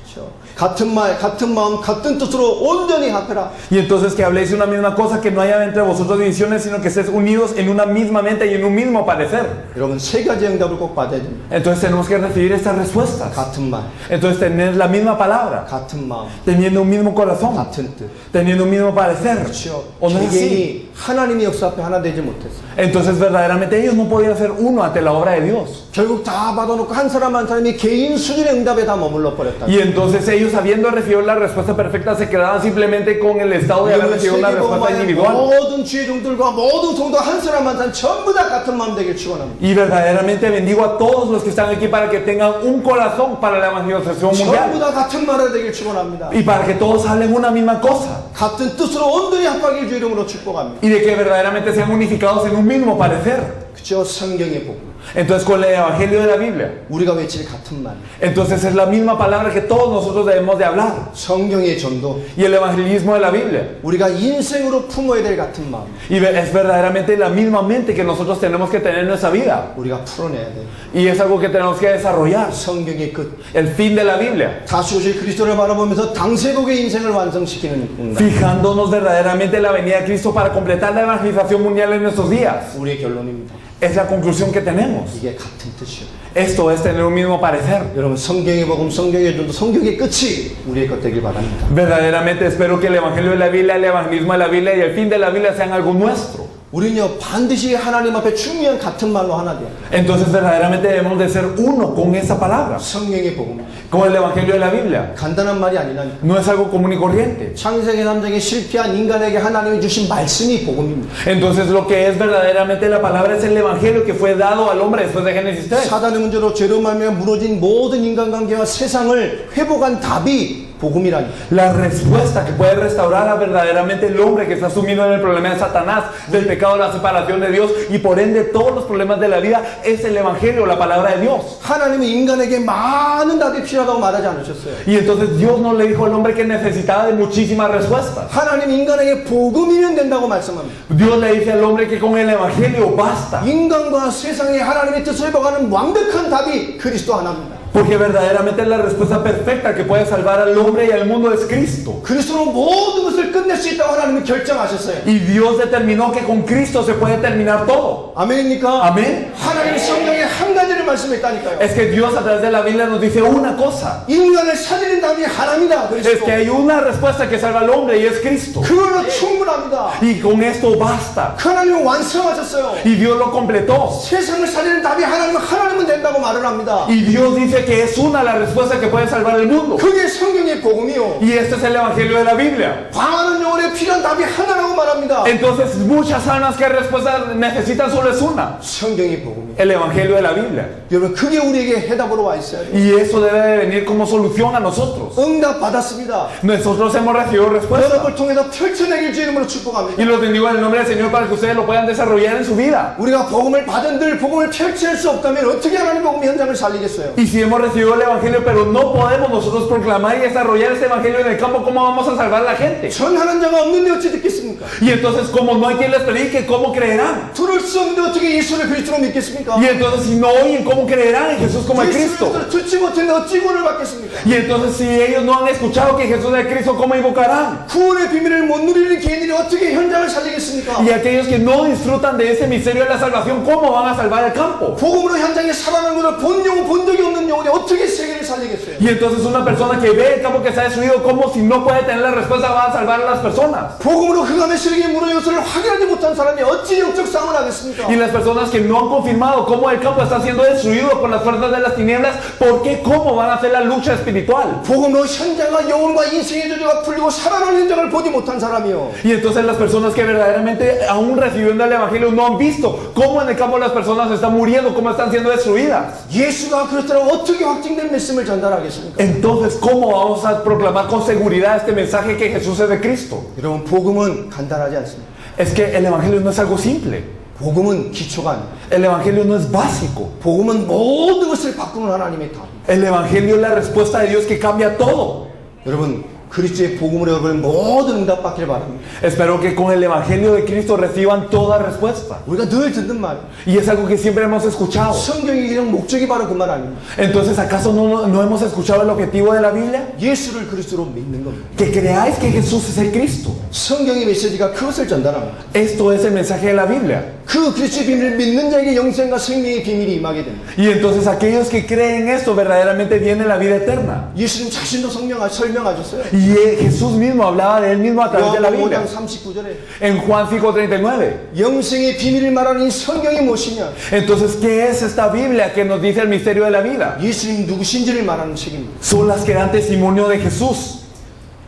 그렇죠. 같은 말 같은 마음 같은 뜻으로 온전히 합해라. Y entonces que habléis una misma cosa, que no haya entre vosotros divisiones, sino que estéis unidos en una misma mente y en un mismo parecer. 여러분 세 가지 응답을 꼭 받아야 됩니다. Entonces tenemos que recibir estas respuestas. 같은 말, Entonces tener la misma palabra, 같은 마음, teniendo un mismo corazón, 같은 뜻. teniendo un mismo parecer. 그렇죠. ¿O no es así? 개개인이 하나님의 역사 앞에 하나 되지 못했어요. Entonces verdaderamente ellos no podían ser uno ante la obra de Dios. 결국 다 받아놓고 한 사람이 개인 수준의 응답에 다 머물러 버렸다. Y entonces ellos ellos, habiendo recibido la respuesta perfecta, se quedaban simplemente con el estado de haber recibido una respuesta individual. 모든 주의 종들과 모든 성도 한 사람 한 사람 전부 다 같은 마음 되길 축원합니다. Y verdaderamente bendigo a todos los que están aquí para que tengan un corazón para la evangelización 전부 mundial. 다 같은 말을 되길 축원합니다. Y para que todos hablen una misma cosa. 같은 뜻으로 온전히 합하길 주 이름으로 축복합니다. Y de que verdaderamente sean unificados en un mismo parecer. 그저 성경의 복음. Entonces con el evangelio de la Biblia. 우리가 외칠 같은 말. Entonces es la misma palabra que todos nosotros debemos de hablar. 성경의 전도. Y el evangelismo de la Biblia. 우리가 인생으로 품어야 될 같은 마음. Y es verdaderamente la misma mente que nosotros tenemos que tener en nuestra vida. 우리가 풀어내야 돼. Y es algo que tenemos que desarrollar. 성경의 끝. El fin de la Biblia. 다시 오실 그리스도를 바라보면서 당세국의 인생을 완성시키는 공간. Fijándonos verdaderamente en la venida de Cristo para completar la evangelización mundial en nuestros días. 우리의 결론입니다. Es la conclusión que tenemos. 이게 같은 뜻이요. Esto es tener un mismo parecer. 여러분 성경의 복음, 성경의 전도, 성경의 끝이 우리의 것 되길 바랍니다. Verdaderamente espero que el evangelio de la Biblia, el evangelismo de la Biblia y el fin de la Biblia sean algo nuestro. 우리는요 반드시 하나님 앞에 중요한 같은 말로 하나 돼요. Entonces verdaderamente debemos de ser uno con esa palabra, 성경의 복음. con el evangelio de la Biblia. 간단한 말이 아니라니까. No es algo común y corriente. 창세기 3장에 실패한 인간에게 하나님이 주신 말씀이 복음입니다. Entonces lo que es verdaderamente la palabra es el evangelio que fue dado al hombre después de Génesis 3. 사단의 문제로 죄로 말미암아 무너진 모든 인간관계와 세상을 회복한 답이 복음이라니. La respuesta que puede restaurar a verdaderamente el hombre que está sumido en el problema de Satanás, del pecado, la separación de Dios y por ende todos los problemas de la vida es el evangelio, la palabra de Dios. 하나님은 인간에게 많은 답이 필요하다고 말하지 않으셨어요. Y entonces Dios no le dijo al hombre que necesitaba de muchísimas respuestas. 하나님 인간에게 복음이면 된다고 말씀합니다. Dios le dice al hombre que con el evangelio basta. 인간과 세상에 하나님의 뜻을 회복하는 완벽한 답이 그리스도 하나입니다. Porque verdaderamente la respuesta perfecta que puede salvar al hombre y al mundo es Cristo. 그리스도로 모든 것을 끝낼 수 있다고 하나님은 결정하셨어요. Y Dios determinó que con Cristo se puede terminar todo. 아멘입니까? Amén. 하나님이 성경에 한 가지를 말씀했다니까요. Es que Dios a través de la Biblia nos dice una cosa. 인간을 살리는 답이 하나님이다. Es 그리스도. que hay una respuesta que salva al hombre y es Cristo. 그걸로 충분합니다. Y con esto basta. 하나님은 완성하셨어요. Y Dios lo completó. 세상을 살리는 답이 하나님은 된다고 말을 합니다. Y Dios dice que es una la respuesta que puede salvar el mundo. 그게 성경의 복음이요. Y este es el evangelio de la Biblia. 많은 영혼에 필요한 답이 하나라고 말합니다. Entonces muchas almas que respuesta necesitan solo es una. 성경의 복음이요. El evangelio de la Biblia. 여러분 그게 우리에게 해답으로 와 있어요. Y eso debe de venir como solución a nosotros. 응답 받았습니다. Nosotros hemos recibido respuesta. 여러분을 통해서 펼쳐내길 주 이름으로 축복합니다. Y los bendigo en el nombre del Señor para que ustedes lo puedan desarrollar en su vida. 우리가 복음을 받은 늘 복음을 펼칠 수 없다면 어떻게 하나님 복음 현장을 살리겠어요? Y si hemos recibido el evangelio pero no podemos nosotros proclamar y desarrollar este evangelio en el campo, ¿cómo vamos a salvar a la gente? 전하는 자가 없는데 어찌 듣겠습니까? Y entonces como no hay quien les predique, ¿cómo creerán? 들을 수 없는데 어떻게 예수를 그리스도로 믿겠습니까? Y entonces si no oyen, ¿cómo creerán en Jesús como el Cristo? 예수를 듣지 못했는데 어찌 구원을 받겠습니까? Y entonces si ellos no han escuchado que Jesús es Cristo, ¿cómo invocarán? 구원의 비밀을 못 누리는 개인들이 어떻게 현장을 살리겠습니까? Y aquellos que no disfrutan de ese misterio de la salvación, ¿cómo van a salvar el campo? 복음으로 현장에 살아나는 것을 본 적이 없는 영혼이 어떻게 세계를 살리겠어요? Y entonces una persona que ve el campo que está destruido, como si no puede tener la respuesta, va a salvar a las personas. 복음으로 흑암의 세력이 무너진 것을 확인하지 못한 사람이 어찌 영적 싸움을 하겠습니까? Y las personas que no han confirmado cómo el campo está siendo destruido por las fuerzas de las tinieblas, ¿por qué? ¿Cómo van a hacer la lucha espiritual? 복음으로 현장과 영혼과 인생의 저주가 풀리고 살아나는 현장을 보지 못한 사람이요. Y entonces las personas que verdaderamente aún recibiendo el evangelio no han visto cómo en el campo las personas están muriendo, cómo están siendo destruidas. 예수가 그렇다면 어떻게 확증된 말씀을 전달하겠습니까? Entonces, ¿cómo vamos a proclamar con seguridad este mensaje que Jesús es de Cristo? 여러분 복음은 간단하지 않습니다. Es que el evangelio no es algo simple. 복음은 기초가 아닙니다. El evangelio no es básico. 복음은 모든 것을 바꾸는 하나님의 답. El evangelio es la respuesta de Dios que cambia todo. 여러분 그리스도의 복음으로 여러분 모든 응답 받기를 바랍니다. Espero que con el evangelio de Cristo reciban toda respuesta. 우리가 늘 듣는 말. Y es algo que siempre hemos escuchado. 성경의 기능 목적이 바로 그 말 아닙니까? Entonces, ¿acaso no hemos escuchado el objetivo de la Biblia? 예수를 그리스도로 믿는 겁니다. Que creáis que Jesús es el Cristo. 성경의 메시지가 그것을 전달합니다. Esto es el mensaje de la Biblia. 그 그리스도의 비밀을 믿는 자에게 영생과 생명의 비밀이 임하게 됩니다. Y entonces aquellos que creen esto verdaderamente vienen la vida eterna. 예수님 자신도 설명하셨어요. Y Jesús mismo hablaba de él mismo a través de la Biblia. 5장 39절에 En Juan 5:39. 영생의 비밀을 말하는 이 성경이 무엇이냐? Entonces, ¿qué es esta Biblia que nos dice el misterio de la vida? 예수님 누구신지를 말하는 책입니다. Son las que dan testimonio de Jesús.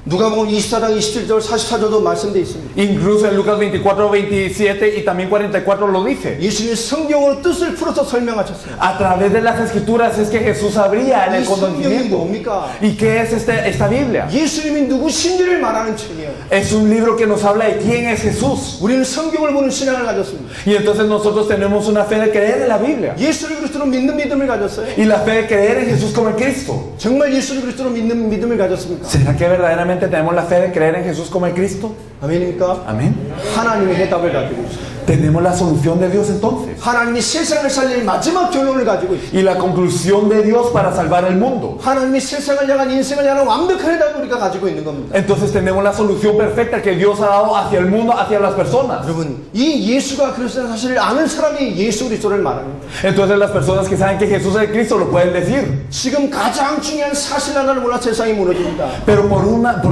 누가복음 24장 27절 44절도 말씀되어 있습니다. Incluso en Lucas 24, 27 y también 44 lo dice. 예수님이 성경으로 뜻을 풀어서 설명하셨어요. A través de las escrituras es que Jesús abría en 이 el 성경이 conocimiento. 뭡니까? ¿Y qué es esta Biblia? 예수님이 누구신지를 말하는 책이에요. Es un libro que nos habla de quién es Jesús. 우리는 성경을 보는 신앙을 가졌습니다. Y entonces nosotros tenemos una fe de creer en la Biblia. 예수를 그리스도로 믿는 믿음을 가졌어요. Y la fe de creer en Jesús como el Cristo. 정말 예수를 그리스도로 믿는 믿음을 가졌습니까? ¿Será que verdaderamente tenemos la fe de creer en Jesús como el Cristo? 아멘입니까? Amén. 하나님의 해답을 가지고 있어요. Tenemos la solución de Dios entonces. 하나님이 세상을 살릴 마지막 결론을 가지고 있어요. Y la conclusión de Dios para salvar el mundo. 하나님이 세상을 향한 인생을 향한 완벽한 해답을 우리가 가지고 있는 겁니다. Entonces tenemos la solución perfecta que Dios ha dado hacia el mundo, hacia las personas. 여러분, 이 예수가 그리스도의 사실을 아는 사람이 예수 그리스도를 말합니다. Entonces las personas que saben que Jesús es el Cristo lo pueden decir. 지금 가장 중요한 사실 하나를 몰라 세상이 무너집니다. Pero por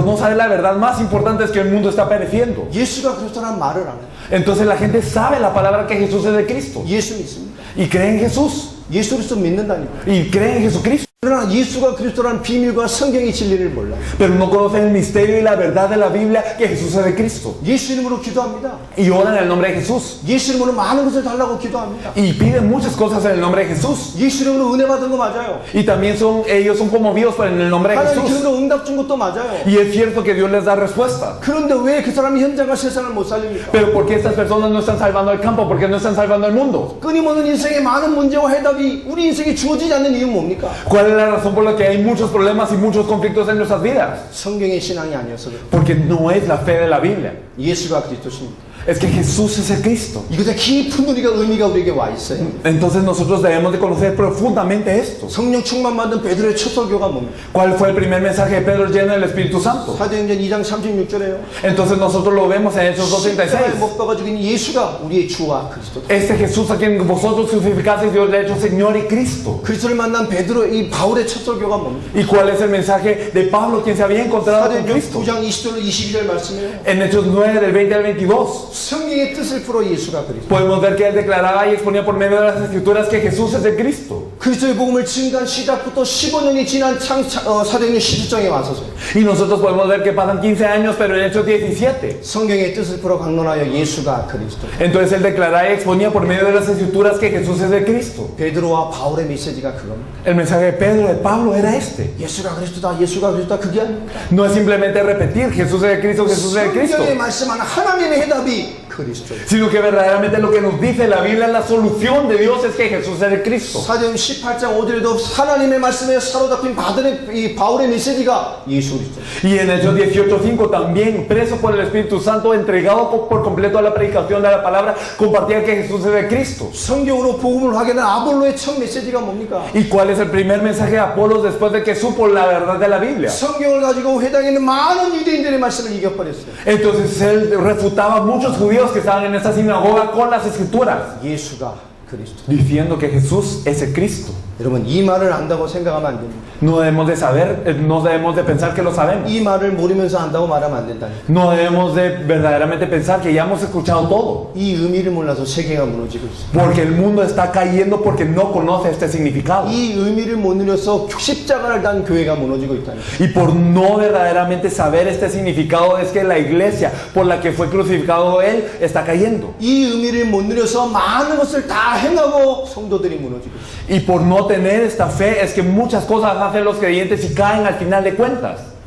no saber la verdad más importante es que el mundo está pereciendo. 예수가 그리스도라는 말을 안 해요. Entonces la gente sabe la palabra que Jesús es el Cristo. 예수 믿습니다. Y cree en Jesús. 예수 그리스도 믿는다니까. Y cree en Jesucristo. 그러나 예수가 그리스도라는 비밀과 성경의 진리를 몰라. Pero no conocen el misterio y la verdad de la Biblia que Jesús es el Cristo. 예수 이름으로 기도합니다. Y oran en el nombre de Jesús. 예수 이름으로 많은 것을 달라고 기도합니다. Y piden muchas cosas en el nombre de Jesús. 예수 이름으로 은혜 받은 거 맞아요. Y también ellos son conmovidos en el nombre de 하나님 Jesús. 기도로 응답 준 것도 맞아요. Y es cierto que Dios les da respuesta. 그런데 왜 그 사람이 현장과 세상을 못 살립니까? Pero ¿por qué estas personas no están salvando el campo? ¿Por qué no están salvando el mundo? 끊임없는 인생의 많은 문제와 해답이 우리 인생에 주어지지 않는 이유는 뭡니까? ¿Cuál es la razón por la que hay muchos problemas y muchos conflictos en nuestras vidas? 성경의 신앙이 아니어서 그래요. Porque no es la fe de la Biblia. 예수가 그리스도십니다. Es que Jesús es el Cristo. 이것에 깊은 의미가 우리에게 와 있어요. Entonces nosotros debemos de conocer profundamente esto. 성령 충만 받은 베드로의 첫 설교가 뭡니까? ¿Cuál fue el primer mensaje de Pedro lleno del Espíritu Santo? 사도행전 2장 36절에요. Entonces nosotros lo vemos en Hechos 십자가에 2:36. 못 박아 죽인 예수가 우리의 주와 그리스도다. Este Jesús a quien vosotros crucificasteis, Dios le ha hecho Señor y Cristo. 그리스도를 만난 베드로 이 바울의 첫 설교가 뭡니까? ¿Y cuál es el mensaje de Pablo, quien se había encontrado con 사도행전 Cristo? 9장 20절 22절 말씀이에요. En Hechos 9, del 20 al 22. 성령의 뜻을 풀어 예수가 그리스도. Podemos ver que él declaraba y exponía por medio de las Escrituras que Jesús es el Cristo. 그리스도의 복음을 증거한 시작부터 15년이 지난 사도행전 17장에 와서서 Y nosotros podemos ver que pasan 15 años, pero en Hechos 17. 성경의 뜻을 풀어 강론하여 예수가 그리스도. Entonces él declaraba y exponía por medio de las Escrituras que Jesús es el Cristo. 베드로와 바울의 메시지가 그겁니다. El mensaje de Pedro, de Pablo, era este. 예수가 그리스도다, 예수가 그리스도다 그게 아닙니다. No es simplemente repetir Jesús es el Cristo, Jesús es el Cristo, 성경에 말씀하는 하나님의 해답이 그리스도. sino que verdaderamente lo que nos dice la Biblia, la solución de Dios es que Jesús es el Cristo. 사도행전 18장 5절에도 하나님의 말씀에 사로잡힌 이 바울의 메시지가 예수 그리스도. Y en Hechos 18:5 también, preso por el Espíritu Santo, entregado por completo a la predicación de la palabra, compartía que Jesús es el Cristo. 성경으로 복음을 확인한 아볼로의 첫 메시지가 뭡니까? ¿Y cuál es el primer mensaje de Apolos después de que supo la verdad de la Biblia? 성경을 가지고 회당에 있는 많은 유대인들의 말씀을 이겨버렸어요. Entonces él refutaba a muchos judíos que estaban en esta sinagoga con las Escrituras, 예수가 그리스도. diciendo que Jesús es el Cristo. 여러분 이 말을 안다고 생각하면 안 됩니다. No debemos de saber, no debemos de pensar que lo sabemos. 이 말을 모르면서 안다고 말하면 안 된다니까. No debemos de verdaderamente pensar que ya hemos escuchado todo. 이 의미를 몰라서 세계가 무너지고 있어요. Porque el mundo está cayendo porque no conoce este significado. 이 의미를 못 누려서 십자가를 단 교회가 무너지고 있다니까. Y por no verdaderamente saber este significado es que la iglesia por la que fue crucificado él está cayendo. 이 의미를 못 누려서 많은 것을 다 행하고 성도들이 무너지고 있어요. Y por no tener esta fe es que muchas cosas hacen los creyentes y caen al final de cuentas.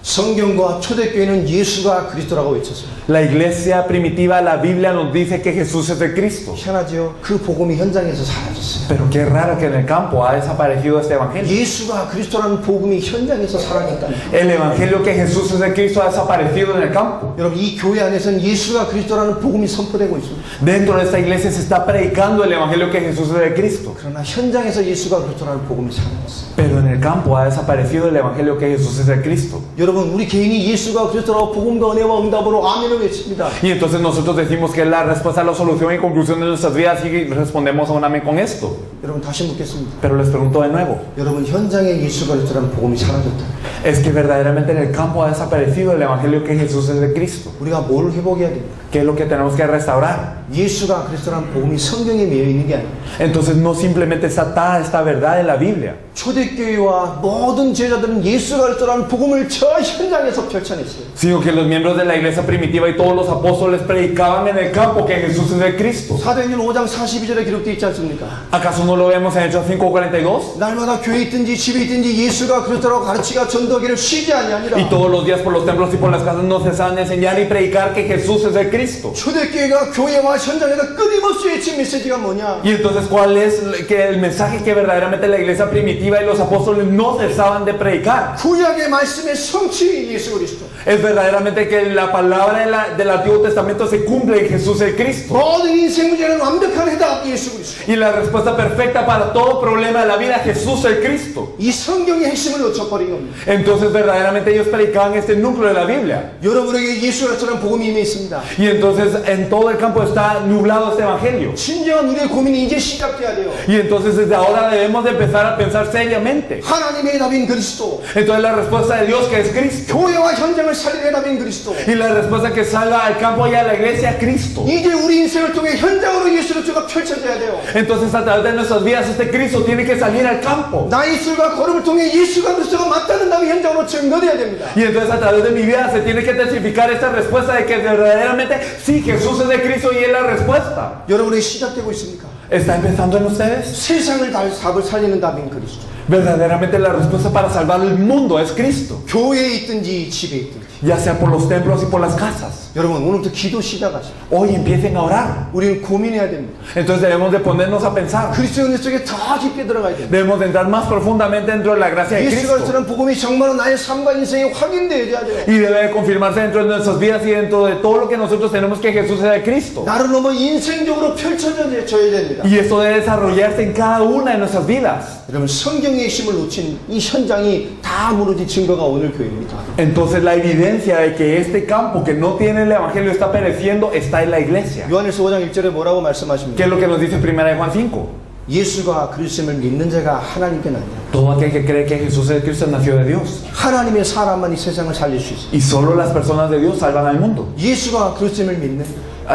성경과 초대교회는 예수가 그리스도라고 외쳤어요. La iglesia primitiva, la Biblia nos dice que Jesús es el Cristo. 희한하죠? 그 복음이 현장에서 사라졌어요. Pero qué raro que en el campo ha desaparecido este evangelio. 예수가 그리스도라는 복음이 현장에서 사라졌다는 거예요. El evangelio que Jesús es el Cristo ha desaparecido en el campo. 여러분 이 교회 안에서는 예수가 그리스도라는 복음이 선포되고 있습니다. Dentro de esta iglesia se está predicando el evangelio que Jesús es el Cristo. 그러나 현장에서 예수가 그리스도라는 복음이 사라졌어요. Pero en el campo ha desaparecido el evangelio que Jesús es el Cristo. 여러분 우리 개인이 예수가 그리스도라고 복음과 은혜와 응답으로 아멘을 외칩니다. Y entonces nosotros decimos que es la respuesta a la solución y conclusión de nuestras vidas y respondemos a un amén con esto. 여러분 다시 묻겠습니다. Pero les pregunto de nuevo, 여러분 현장에 예수 그리스도라는 복음이 사라졌다. es que verdaderamente en el campo ha desaparecido el evangelio que Jesús es de Cristo. 우리가 뭘 회복해야 됩니까? ¿Qué es lo que tenemos que restaurar? 예수가 그리스도라는 복음이 성경에 매여 있는 게 아니에요. Entonces no simplemente está atada esta verdad en la Biblia, 초대교회와 모든 제자들은 예수가 그리스도라는 복음을 저 현장에서 펼쳐냈어요. sino que los miembros de la iglesia primitiva y todos los apóstoles predicaban en el campo que Jesús es de Cristo. 사도행전 5장 42절에 기록되어 있지 않습니까? ¿Acaso no lo vemos en Hechos 5:42? 날마다 교회에 있든지 집에 있든지 예수가 그리스도라고 가르치가 전도하기를 쉬지 아니하니라. Y todos los días por los templos y por las casas no cesaban de enseñar y predicar que Jesús es de Cristo. 초대교회가 교회와 현장에서 끊임없이 외친 메시지가 뭐냐? Y entonces, ¿cuál es el mensaje que verdaderamente la iglesia primitiva y los apóstoles no cesaban de predicar? 구약의 말씀의 성취 예수 그리스도. Es verdaderamente que la palabra del Antiguo Testamento se cumple en Jesús el Cristo. 모든 인생 문제는 완벽한 해답 예수 그리스도. Y la respuesta perfecta para todo problema de la vida, Jesús el Cristo. 이 성경의 핵심을 놓쳐버린 겁니다. Entonces verdaderamente ellos predicaban este núcleo de la Biblia. 여러분에게 예수 그리스도라는 복음이 임해 있습니다. Y entonces en todo el campo está nublado este evangelio. 진정한 우리의 고민이 이제 시작돼야 돼요. Y entonces desde ahora debemos de empezar a pensar seriamente. 하나님의 답인 그리스도. Entonces la respuesta de Dios que es Cristo. 교회와 현장을 살리는 답인 그리스도. Y la respuesta que salga al campo y a la iglesia, Cristo. 이제 우리 인생을 통해 현장으로 예수 그리스도가 펼쳐져야 돼요. Entonces a través de nuestras vidas este Cristo tiene que salir al campo. 나의 술과 걸음을 통해 예수가 그리스도가 맞다는 답이 현장으로 증거돼야 됩니다. Y entonces a través de mi vida se tiene que testificar esta respuesta de que verdaderamente sí, Jesús es de Cristo y es la respuesta. 여러분에게 시작되고 있습니까? ¿Está empezando en ustedes? 세상을 답을 살리는 답인 그리스도. Verdaderamente la respuesta para salvar el mundo es Cristo. 교회에 있든지 집에 있든지. Ya sea por los templos y por las casas. 여러분 오늘부터 기도 시작하세요. Hoy empiecen a orar. 우리는 고민해야 됩니다. Entonces debemos de ponernos a pensar. 그리스도의 은혜 속에 더 깊게 들어가야 됩니다. Debemos de entrar más profundamente dentro de la gracia de 예수가 Cristo. 그리스도라는 복음이 정말로 나의 삶과 인생에 확인되어야 돼요. Y debe de confirmarse dentro de nuestras vidas y dentro de todo lo que nosotros tenemos que Jesús es de Cristo. 나를 넘어 인생적으로 펼쳐져야 됩니다. Y esto debe desarrollarse en cada una de nuestras vidas. 여러분 성경의 핵심을 놓친 이 현장이 다 무너진 증거가 오늘 교회입니다. Entonces la evidencia de que este campo que no tiene el evangelio está pereciendo está en la iglesia. 요한일서 5장 1절에 뭐라고 말씀하십니까? ¿Qué es lo que nos dice 1 Juan 5? 예수가 그리스도를 믿는 자가 하나님께 나냐. Todo aquel que cree que Jesús es Cristo nació de Dios. 하나님의 사람만이 세상을 살릴 수 있어요. Y solo las personas de Dios salvan al mundo. 예수가 그리스도를 믿는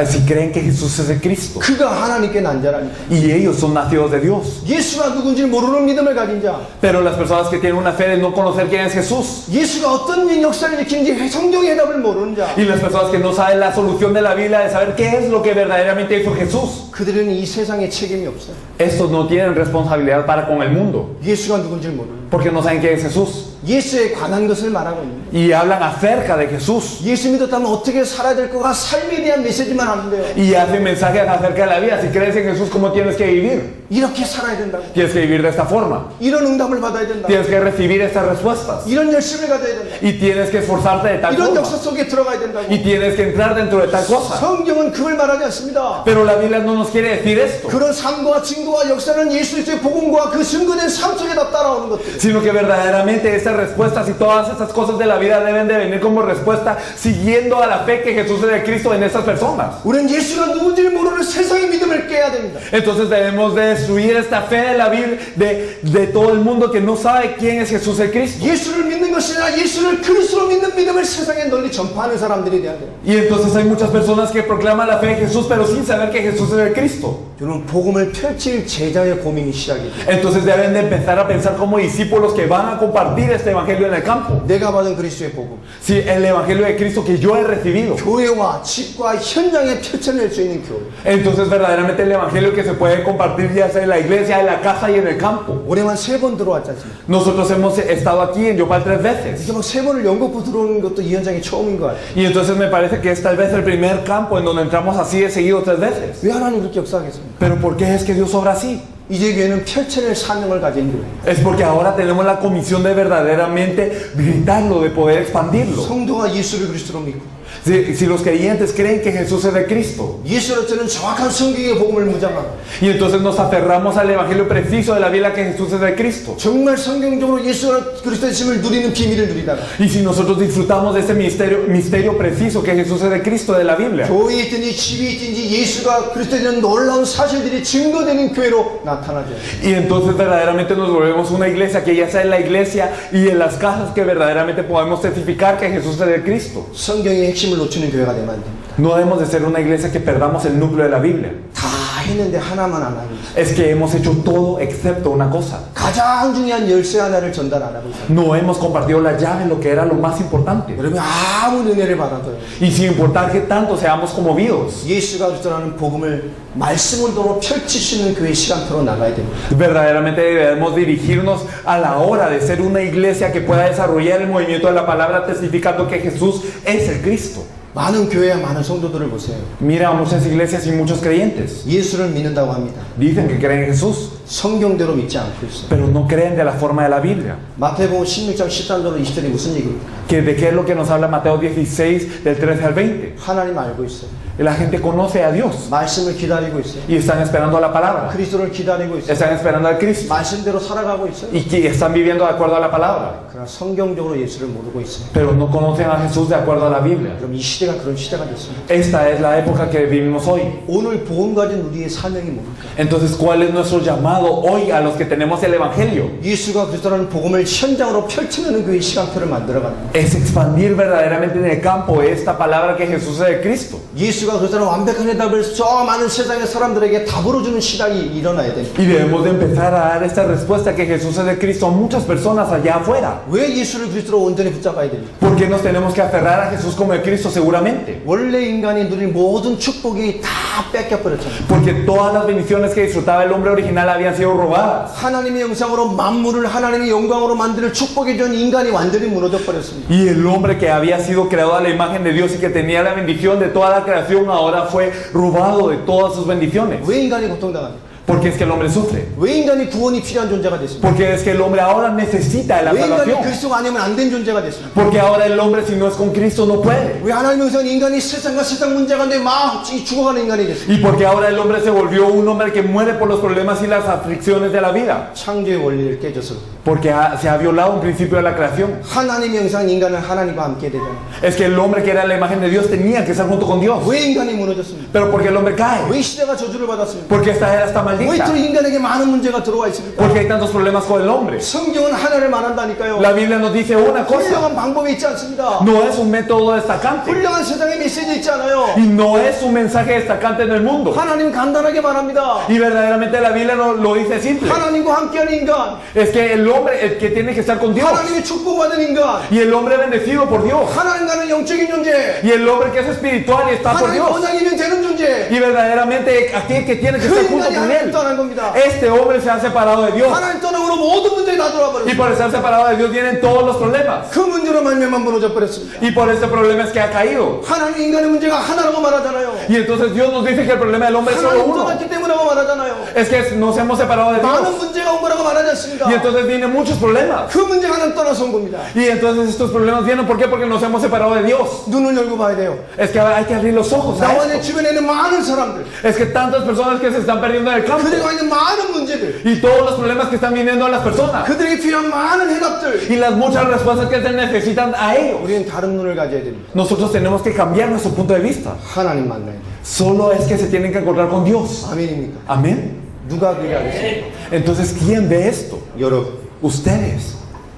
Si creen que Jesús es de Cristo. 그가 하나님께 난 자라니까. Y ellos son nacidos de Dios. 예수가 누군지 모르는 믿음을 가진 자. Pero las personas que tienen una fe de no conocer quién es Jesús. 예수가 어떤 역사를 일으키는지 성경의 해답을 모르는 자. Y las personas que no saben la solución de la Biblia de saber qué es lo que verdaderamente hizo Jesús. 그들은 이 세상에 책임이 없어요. Estos no tienen responsabilidad para con el mundo. 예수가 누군지 모르는. Porque no saben quién es Jesús. 예수에 관한 것을 말하고 있는. Y hablan acerca de Jesús. 예수 믿었다면 어떻게 살아야 될 거가 삶에 대한 메시지만 하는데요. Y hacen mensajes acerca de la vida. Si crees en Jesús, ¿cómo tienes que vivir? 이렇게 살아야 된다고. Tienes que vivir de esta forma. 이런 응답을 받아야 된다. Tienes que recibir estas respuestas. 이런 열심을 가져야 된다. Y tienes que esforzarte de tal 이런 forma. 역사 속에 들어가야 된다고. Y tienes que entrar dentro de tal cosa. 성경은 그걸 말하지 않습니다. Pero la Biblia no nos quiere decir esto. 그런 삶과 증거와 역사는 예수 그리스도의 복음과 그 증거된 삶 속에 다 따라오는 것들. Sino que verdaderamente estas respuestas y todas estas cosas de la vida deben de venir como respuesta siguiendo a la fe que Jesús es de Cristo en estas personas. 우리는 예수가 누군지를 모르는 세상의 믿음을 깨야 됩니다. Entonces debemos de destruir esta fe de la Biblia de todo el mundo que no sabe quién es Jesús el Cristo. 예수를 믿는 것이 아니라 예수를 그리스도로 믿는 믿음을 세상에 널리 전파하는 사람들이 돼야 돼요. Y entonces hay muchas personas que proclaman la fe de Jesús pero sin saber que Jesús es el Cristo. 여러분 복음을 펼칠 제자의 고민이 시작이에요. Entonces deben de empezar a pensar como discípulos que van a compartir este evangelio en el campo. 내가 받은 그리스도의 복음. Si el evangelio de Cristo que yo he recibido. 교회와 집과 현장에 펼쳐낼 수 있는 교회. Entonces verdaderamente el evangelio que se puede compartir ya sea en la iglesia, en la casa y en el campo. 올해만 3번 들어왔지 않습니까? Nosotros hemos estado aquí en Yopal 3 veces. 이게 막 3번을 연거푸 들어오는 것도 이 현장이 처음인 것 같아요. Y entonces me parece que es tal vez el primer campo en donde entramos así de seguido 3 veces. 왜 하나님 그렇게 역사하겠습니까? Pero ¿por qué es que Dios obra así? 이제 교회는 펼쳐낼 사명을 가진 교회. Es porque ahora tenemos la comisión de verdaderamente gritarlo, de poder expandirlo. 성도가 예수를 그리스도로 믿고 Si los creyentes creen que Jesús es de Cristo. 예수로서는 정확한 성경의 복음을 무장하고 Y entonces nos aferramos al evangelio preciso de la Biblia que Jesús es de Cristo. 정말 성경적으로 예수 그리스도의 힘을 누리는 비밀을 누리다가 Y si nosotros disfrutamos de ese misterio preciso que Jesús es de Cristo de la Biblia. 교회에 있든지 집에 있든지 예수가 그리스도에 대한 놀라운 사실들이 증거되는 교회로 나아가요. 나타나죠. Y entonces verdaderamente nos volvemos una iglesia que ya sea en la iglesia y en las casas que verdaderamente podemos testificar que Jesús es el Cristo. 성경의 핵심을 놓치는 교회가 되면 안 됩니다. No debemos de ser una iglesia que perdamos el núcleo de la Biblia. 다 했는데 하나만 안 하고 있어요. Es que hemos hecho todo excepto una cosa. 가장 중요한 열쇠 하나를 전달 안 하고 있어요. No hemos compartido la llave, lo que era lo más importante. 여러분 아무 은혜를 받아도요. Y sin importar que tanto seamos conmovidos, 예수가 그리스도라는 복음을 말씀으로 펼칠 수 있는 교회 시간표로 나가야 됩니다. verdaderamente debemos dirigirnos a la hora de ser una iglesia que pueda desarrollar el movimiento de la palabra testificando que Jesús es el Cristo. 많은 교회와 많은 성도들을 보세요. Mira a muchas iglesias y muchos creyentes. 예수를 믿는다고 합니다. Dicen que creen en Jesús, 성경대로 믿지 않고 있어요. pero no creen de la forma de la Biblia. 마태복음 16장 13절로 20절이 무슨 얘기입니까? ¿De qué es lo que nos habla Mateo 16, del 13 al 20? 하나님 알고 있어요. La gente conoce a Dios 말씀을 기다리고 있어요. y están esperando la palabra. 그리스도를 기다리고 있어요. Están esperando al Cristo 말씀대로 살아가고 있어요. y que están viviendo de acuerdo a la palabra, 그러나 성경적으로 예수를 모르고 있어요. pero no conocen a Jesús de acuerdo a la Biblia. 그럼 이 시대가 그런 시대가 됐습니다. Esta es la época que vivimos hoy. 오늘 복음 가진 우리의 사명이 뭡니까? Entonces, ¿cuál es nuestro llamado hoy a los que tenemos el Evangelio? 예수가 그리스도라는 복음을 현장으로 펼치는 교회 시간표를 만들어가는 거예요. Es expandir verdaderamente en el campo esta palabra que Jesús es el Cristo. 예수가 그리스도라는 완벽한 해답을 저 많은 세상의 사람들에게 답으로 주는 시간이 일어나야 됩니다. Y debemos de empezar a dar esta respuesta que Jesús es el Cristo a muchas personas allá afuera. 왜 예수를 그리스도로 온전히 붙잡아야 됩니까? ¿Por qué nos tenemos que aferrar a Jesús como el Cristo seguramente? 원래 인간이 누린 모든 축복이 다 뺏겨버렸잖아요. Porque todas las bendiciones que disfrutaba el hombre original habían sido robadas. 하나님의 영상으로 만물을 하나님의 영광으로 만드는 축복의 전 인간이 완전히 무너져 버렸습니다. Y el hombre que había sido creado a la imagen de Dios y que tenía la bendición de toda la creación ahora fue robado de todas sus bendiciones. 왜 인간이 고통당합니까? Porque es que el hombre sufre. 왜 인간이 구원이 필요한 존재가 됐습니까? Porque es que el hombre ahora necesita de la 왜 인간이 salvación. 그리스도가 아니면 안 된 존재가 됐습니까? Porque ahora el hombre si no es con Cristo no puede. 왜 하나님의 영상 인간이 세상과 세상 문제 가운데 막 죽어가는 인간이 됐습니까? Y porque ahora el hombre se volvió un hombre que muere por los problemas y las aflicciones de la vida. 창조의 원리를 깨져서 Porque se ha violado un principio de la creación. 하나님의 영상 인간은 하나님과 함께 되잖아요. Es que el hombre que era la imagen de Dios tenía que estar junto con Dios. 왜 인간이 무너졌습니까? Pero porque el hombre cae. 왜 시대가 저주를 받았습니까? Porque esta era está 왜 maldita. 이토록 인간에게 많은 문제가 들어와 있습니까? Porque hay tantos problemas con el hombre. 성경은 하나를 말한다니까요. La Biblia nos dice una cosa. 훌륭한 방법이 있지 않습니다. No es un método destacante. 훌륭한 세상의 메시지 있지 않아요. Y no es un mensaje destacante en el mundo. 하나님 간단하게 말합니다. Y verdaderamente la Biblia lo dice simple. 하나님과 함께하는 인간, Es que el hombre el que tiene que estar con Dios. 하나님의 축복받은 인간, Y el hombre bendecido por Dios. 하나님과는 영적인 존재, Y el hombre que es espiritual y está por 하나님 Dios. 원장이면 되는 존재. Y verdaderamente aquel que tiene que 그 estar junto 인간이 con 하나님 él. 떠난 겁니다. Este hombre se ha separado de Dios. 하나님 떠남으로 모든 문제가 다 돌아버렸어요. Y por estar separado de Dios vienen todos los problemas. 그 문제로 말미암아 무너져 버렸습니다. Y por este problema es que ha caído. 하나님 인간의 문제가 하나라고 말하잖아요. Y entonces Dios nos dice que el problema del hombre es solo 하나님 uno. 떠났기 때문이라고 말하잖아요. Es que nos hemos separado de 많은 Dios. 문제가 온 거라고 말하지 않습니까? Y entonces vienen muchos problemas. 그 문제가 하나님 떠나서 온 겁니다. Y entonces estos problemas vienen, ¿por qué? Porque nos hemos separado de Dios. 눈을 열고 봐야 돼요. Es que hay que abrir los ojos a 나와 내 esto. 주변에 있는 많은 사람들, Es que tantas personas que se están perdiendo en el campo. 그들과 있는 많은 문제들, Y todos los problemas que están viniendo a las personas. 그들에게 필요한 많은 해답들, Y las muchas respuestas que se necesitan a ellos. 우리는 다른 눈을 가져야 됩니다. Nosotros tenemos que cambiar nuestro punto de vista. 하나님 만나야 돼요. Solo es que se tienen que encontrar con Dios. 아멘입니까? Amén. 누가 그게 하겠습니까? Entonces, ¿quién ve esto? 여러분, Ustedes.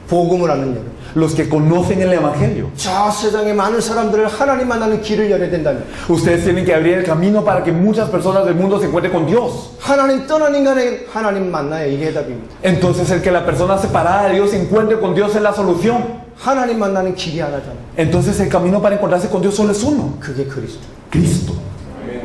복음을 아는 여러분. Los que conocen el Evangelio. 저 세상에 많은 사람들을 하나님 만나는 길을 열어야 된다면, Ustedes tienen que abrir el camino para que muchas personas del mundo se encuentren con Dios. 하나님 떠난 인간에게 하나님 만나야 이게 해답입니다. Entonces, el que la persona separada de Dios se encuentre con Dios es la solución. 하나님 만나는 길이 하나잖아요. Entonces, el camino para encontrarse con Dios solo es uno: 그게 그리스도. Cristo.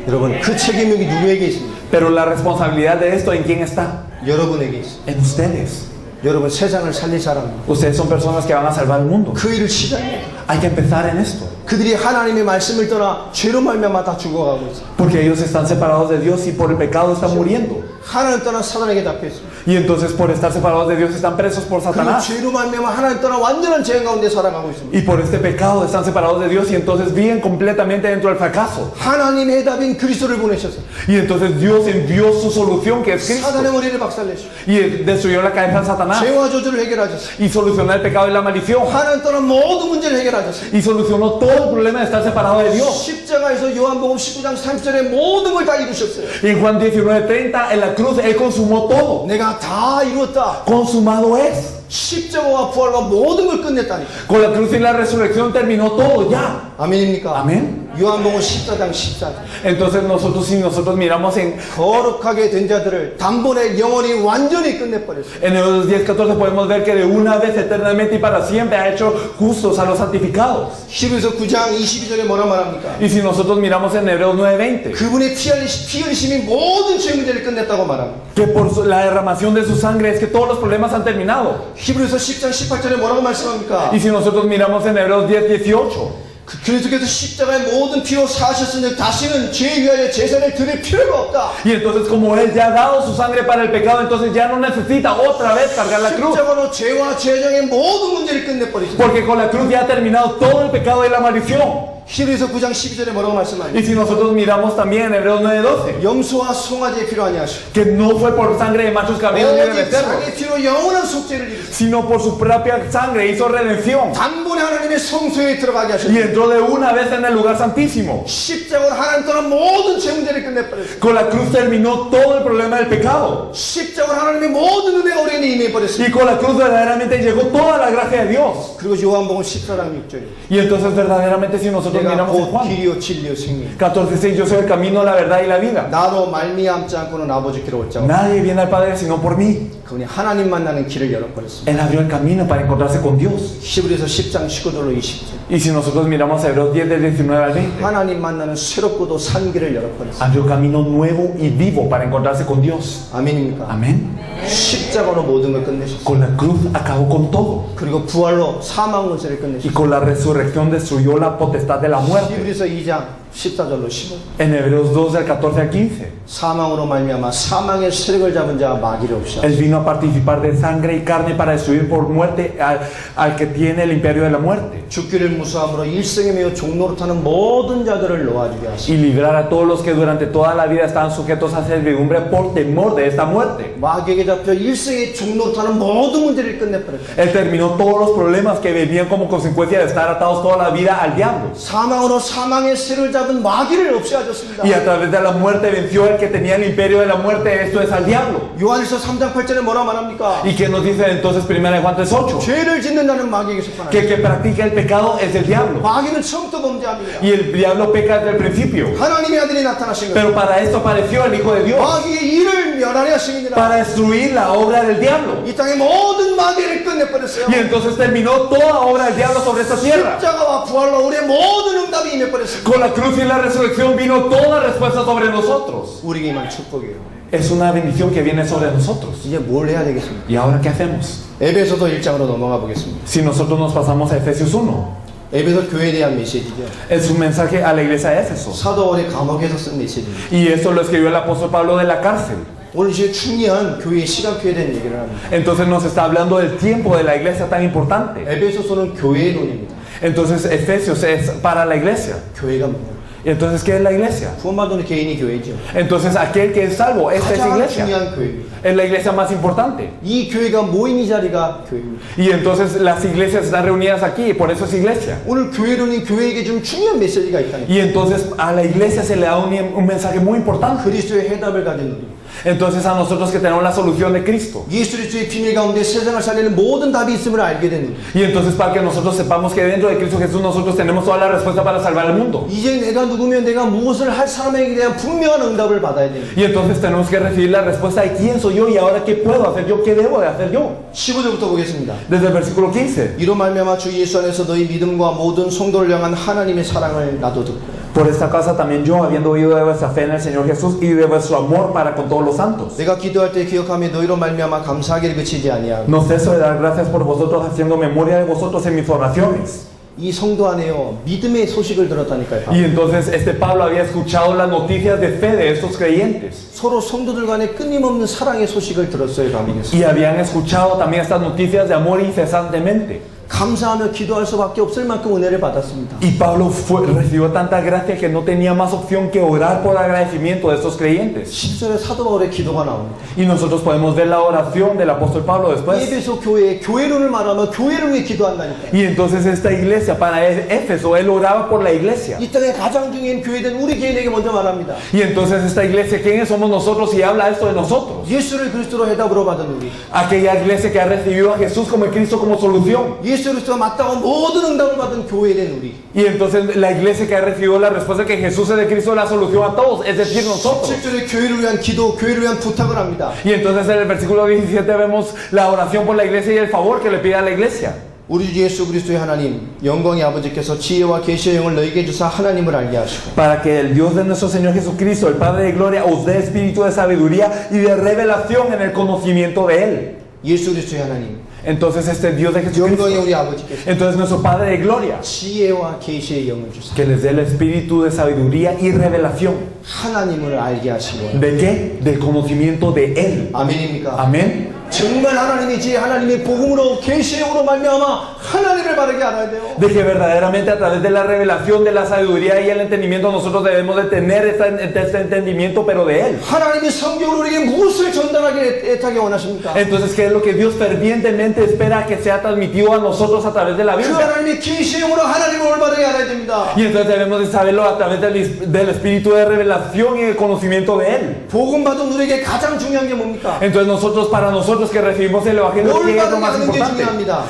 여러분, 그 책임력이 누구에게 있습니까? Pero la responsabilidad de esto, ¿en quién está? 여러분에게 있습니다. En ustedes. 여러분, 세상을 살릴 사람, Ustedes son personas que van a salvar el mundo. 그 일을 시작해요. Hay que empezar en esto. 그들이 하나님의 말씀을 떠나 죄로 말미암아 다 죽어가고 있어요. Porque ellos están separados de Dios y por el pecado están muriendo. 하나님 떠나 사단에게 잡혀있습니다. Y entonces por estar separados de Dios están presos por 그 Satanás. 죄로 말미암아 하나님 떠나 완전한 죄 가운데 살아가고 있습니다. Y por este pecado están separados de Dios y entonces viven completamente dentro del fracaso. 하나님의 해답인 그리스도를 보내셔서 Y entonces Dios envió su solución que es Cristo. 사단의 머리를 박살내시고 Y destruyó la cabeza de Satanás. 죄와 저주를 해결하셨어요. Y solucionó el pecado y la maldición. 하나님 떠나 모든 문제를 해결하셨어요. Y solucionó todo el problema de estar separado de Dios. 십자가에서 요한복음 19장 30절에 모든 걸 다 이루셨어요. Y en Juan 19:30, en la cruz, Él consumó todo. 내가 다 이루었다. Consumado es. 십자가와 부활과 모든 걸 끝냈다니까. Con la cruz y la resurrección terminó todo ya. 아멘입니까? Amén. 요한복음 14장 14절. Entonces nosotros, si nosotros miramos en 거룩하게 된 자들을 단번에 영원히 완전히 끝내버렸어요. En Hebreos 10:14 podemos ver que de una vez eternamente y para siempre ha hecho justos a los santificados. 히브리서 9장 22절에 뭐라 말합니까? Y si nosotros miramos en Hebreos 9:20, 그분의 피 흘리심이 모든 죄 문제를 끝냈다고 말합니다. que por la derramación de su sangre es que todos los problemas han terminado. 히브리서 10장 18절에 뭐라고 말씀합니까? Y si nosotros miramos en Hebreos 10:18, 그리스도께서 십자가의 모든 피로 사하셨으니 다시는 죄 위하여 제사를 드릴 필요가 없다. y entonces como Él ya ha dado su sangre para el pecado, entonces ya no necesita otra vez cargar la cruz. 십자가로 죄와 죄정의 모든 문제를 끝내버리셨다. Porque con la cruz ya ha terminado todo el pecado y la maldición. 히브리서 9장 12절에 뭐라고 말씀합니까? Y si nosotros miramos también en Hebreos 9:12, 염소와 송아지의 피로 아니하시고 que no fue por sangre de machos cabríos ni de 오직 becerros, 자기 피로 영원한 속죄를 이루셨다. sino por su propia sangre hizo redención. 단번에 하나님의 성소에 들어가게 Y 하셨다. entró de una vez en el lugar santísimo. 십자가로 하나님 떠난 모든 죄 문제를 끝내버렸어요. Con la cruz terminó todo el problema del pecado. 십자가로 하나님의 모든 은혜가 우리에게 임해버렸어요. Y con la cruz verdaderamente llegó toda la gracia de Dios. 그리고 요한복음 14장 6절 Y entonces verdaderamente si nosotros 내가 miramos en 곧 Juan 길이요 진리요 생명 14:6, yo soy el camino, la verdad y la vida. 나로 말미암지 않고는 아버지께로 올 자가 Nadie viene al Padre sino por mí. 그분이 하나님 만나는 길을 열어버렸습니다. Él abrió el camino para encontrarse con Dios. 히브리서 10장 19절로 20절 Y si nosotros miramos Hebreos 10 del 19 al 20, 하나님 만나는 새롭고도 산 길을 열어버렸습니다. abrió camino nuevo y vivo para encontrarse con Dios. 아멘입니까? Amén. 십자가로 모든 걸 끝내셨습니다. Con la cruz acabó con todo. 그리고 부활로 사망 권세를 Y 끝내셨습니다. con la resurrección destruyó la potestad de la muerte. 히브리서 2장 14절로 15절 En Hebreos 2 del 14 al 15. 사망으로 말미암아 사망의 세력을 잡은 자 마귀를 없이 Él vino a participar de sangre y carne para destruir por muerte al que tiene el imperio de la muerte. 죽기를 무수함으로 일생에 매여 종노릇하는 모든 자들을 놓아주게 하시고 Y librar a todos los que durante toda la vida estaban sujetos a servidumbre por temor de esta muerte. 마귀에게 잡혀 일생에 종노릇하는 모든 문제를 끝내버렸다. Él terminó todos los problemas que venían como consecuencia de estar atados toda la vida al diablo. 사망으로 사망의 세를 잡은 마귀를 없애하셨습니다. Y a través de la muerte venció el que tenía el imperio de la muerte, esto es al diablo. 요한일서 3장 8절에 뭐라 말합니까? ¿Y qué nos dice entonces 1 Juan 3:8? 죄를 짓는 자는 마귀에게 속하나니 Que el que practica el pecado es el diablo. 마귀는 처음부터 범죄합니다. Y el diablo peca desde el principio. 하나님의 아들이 나타나신 거예요. Pero para esto apareció el Hijo de Dios. 마귀의 일을 멸하려 하십니다. Para destruir la obra del diablo. 이 땅의 모든 마귀를 끝내버렸어요. Y entonces terminó toda obra del diablo sobre esta tierra. 십자가와 부활로 우리의 모든 응답이 임해버렸습니다. Con la cruz y la resurrección vino toda respuesta sobre nosotros. 우리에게 임한 축복이에요. Es una bendición que viene sobre nosotros. 이제 뭘 해야 되겠습니까? ¿Y ahora qué hacemos? 에베소서 1장으로 넘어가 보겠습니다. Si nosotros nos pasamos a Efesios 1, 에베소 교회에 대한 메시지죠. es un mensaje a la iglesia de Éfeso. 사도 바울이 감옥에서 쓴 메시지입니다. Y esto lo escribió el apóstol Pablo de la cárcel. 오늘 이제 중요한 교회의 시간표에 대한 얘기를 합니다. Entonces nos está hablando del tiempo de la iglesia tan importante. 에베소서는 교회의 논입니다. Entonces Efesios es para la iglesia. 교회가 뭐냐? ¿Y entonces qué es la iglesia? 구원받은 개인이 교회죠. Entonces aquel que es salvo, esta es 가장 iglesia. 중요한 교회입니다. Es la iglesia más importante. 이 교회가 모인 이 자리가 교회입니다. Y entonces las iglesias están reunidas aquí y por eso es iglesia. 오늘 교회론인 교회에게 좀 중요한 메시지가 있다는 Y entonces a la iglesia se le da un mensaje muy importante. 그리스도의 해답을 가진 우리. Entonces a nosotros que tenemos la solución de Cristo. 예수 그리스도의 비밀 가운데 세상을 살리는 모든 답이 있음을 알게 되는 우리. Y entonces para que nosotros sepamos que dentro de Cristo Jesús nosotros tenemos toda la respuesta para salvar al mundo. 이제 내가 누구면 내가 무엇을 할 사람에게 대한 분명한 응답을 받아야 됩니다. Y entonces tenemos que recibir la respuesta de quién soy yo y ahora qué puedo hacer yo, qué debo de hacer yo. 15절부터 보겠습니다. Desde el versículo 15. 이로 말미암아 주 예수 안에서 너희 믿음과 모든 성도를 향한 하나님의 사랑을 나도 듣고 Por esta causa también yo, habiendo oído de vuestra fe en el Señor Jesús y de vuestro amor para con todos los santos, 내가 기도할 때 기억하며 너희로 말미암아 감사하기를 그치지 아니하고 no ceso de dar gracias por vosotros, haciendo memoria de vosotros en mis oraciones. 이 성도 안에요 믿음의 소식을 들었다니까요. Y entonces este Pablo había escuchado las noticias de fe de estos creyentes. 서로 성도들 간에 끊임없는 사랑의 소식을 들었어요. 감이겠어요. Y habían escuchado también estas noticias de amor incesantemente. 감사하며 기도할 수밖에 없을 만큼 은혜를 받았습니다. Y Pablo recibió tanta gracia que no tenía más opción que orar por agradecimiento de estos creyentes. 10절에 사도 바울의 기도가 나옵니다. Y nosotros podemos ver la oración del apóstol Pablo después. 에베소 교회의 교회론을 말하며 교회를 위해 기도한다니까요. Y entonces esta iglesia, para Éfeso, él oraba por la iglesia. 이 땅에 가장 중요한 교회된 우리 개인에게 먼저 말합니다. Y entonces esta iglesia, ¿quiénes somos nosotros? Y habla esto de nosotros. 예수를 그리스도로 해답으로 받은 우리. Aquella iglesia que ha recibido a Jesús como Cristo como solución. 예수 그리스도가 맞다고 모든 응답을 받은 교회된 우리. Y entonces la iglesia que ha recibido la respuesta que Jesús es de Cristo la solución a todos, es decir, nosotros. 17절에 교회를 위한 기도, 교회를 위한 부탁을 합니다. Y entonces en el versículo 17 vemos la oración por la iglesia y el favor que le pide a la iglesia. 우리 주 예수 그리스도의 하나님, 영광의 아버지께서 지혜와 계시의 영을 너희에게 주사 하나님을 알게 하시고 Para que el Dios de nuestro Señor Jesucristo, el Padre de gloria, os dé espíritu de sabiduría y de revelación en el conocimiento de Él. 예수 그리스도의 하나님, Entonces este Dios de Jesucristo, 영광의 우리 아버지께서 entonces nuestro Padre de gloria, 지혜와 계시의 영을 주사 que les dé el espíritu de sabiduría y revelación. 하나님을 알게 하시고. ¿De qué? Del conocimiento de Él. 아멘입니까? Amén. 정말 하나님이 지혜, 하나님의 복음으로 계시의 영으로 말미암아 하나님을 바르게 알아야 돼요. De que verdaderamente a través de la revelación, de la sabiduría y el entendimiento nosotros debemos de tener este entendimiento, pero de Él. 하나님이 성경으로 우리에게 무엇을 전달하게 애타게 원하십니까? Entonces, ¿qué es lo que Dios fervientemente espera que sea transmitido a nosotros a través de la 그 Biblia? 하나님의 계시의 영으로 하나님을 올바르게 알아야 됩니다. Y entonces debemos de saberlo a través del espíritu de revelación y el conocimiento de Él. 복음 받은 우리에게 가장 중요한 게 뭡니까? Entonces para nosotros que recibimos el Evangelio, ¿qué es lo más importante?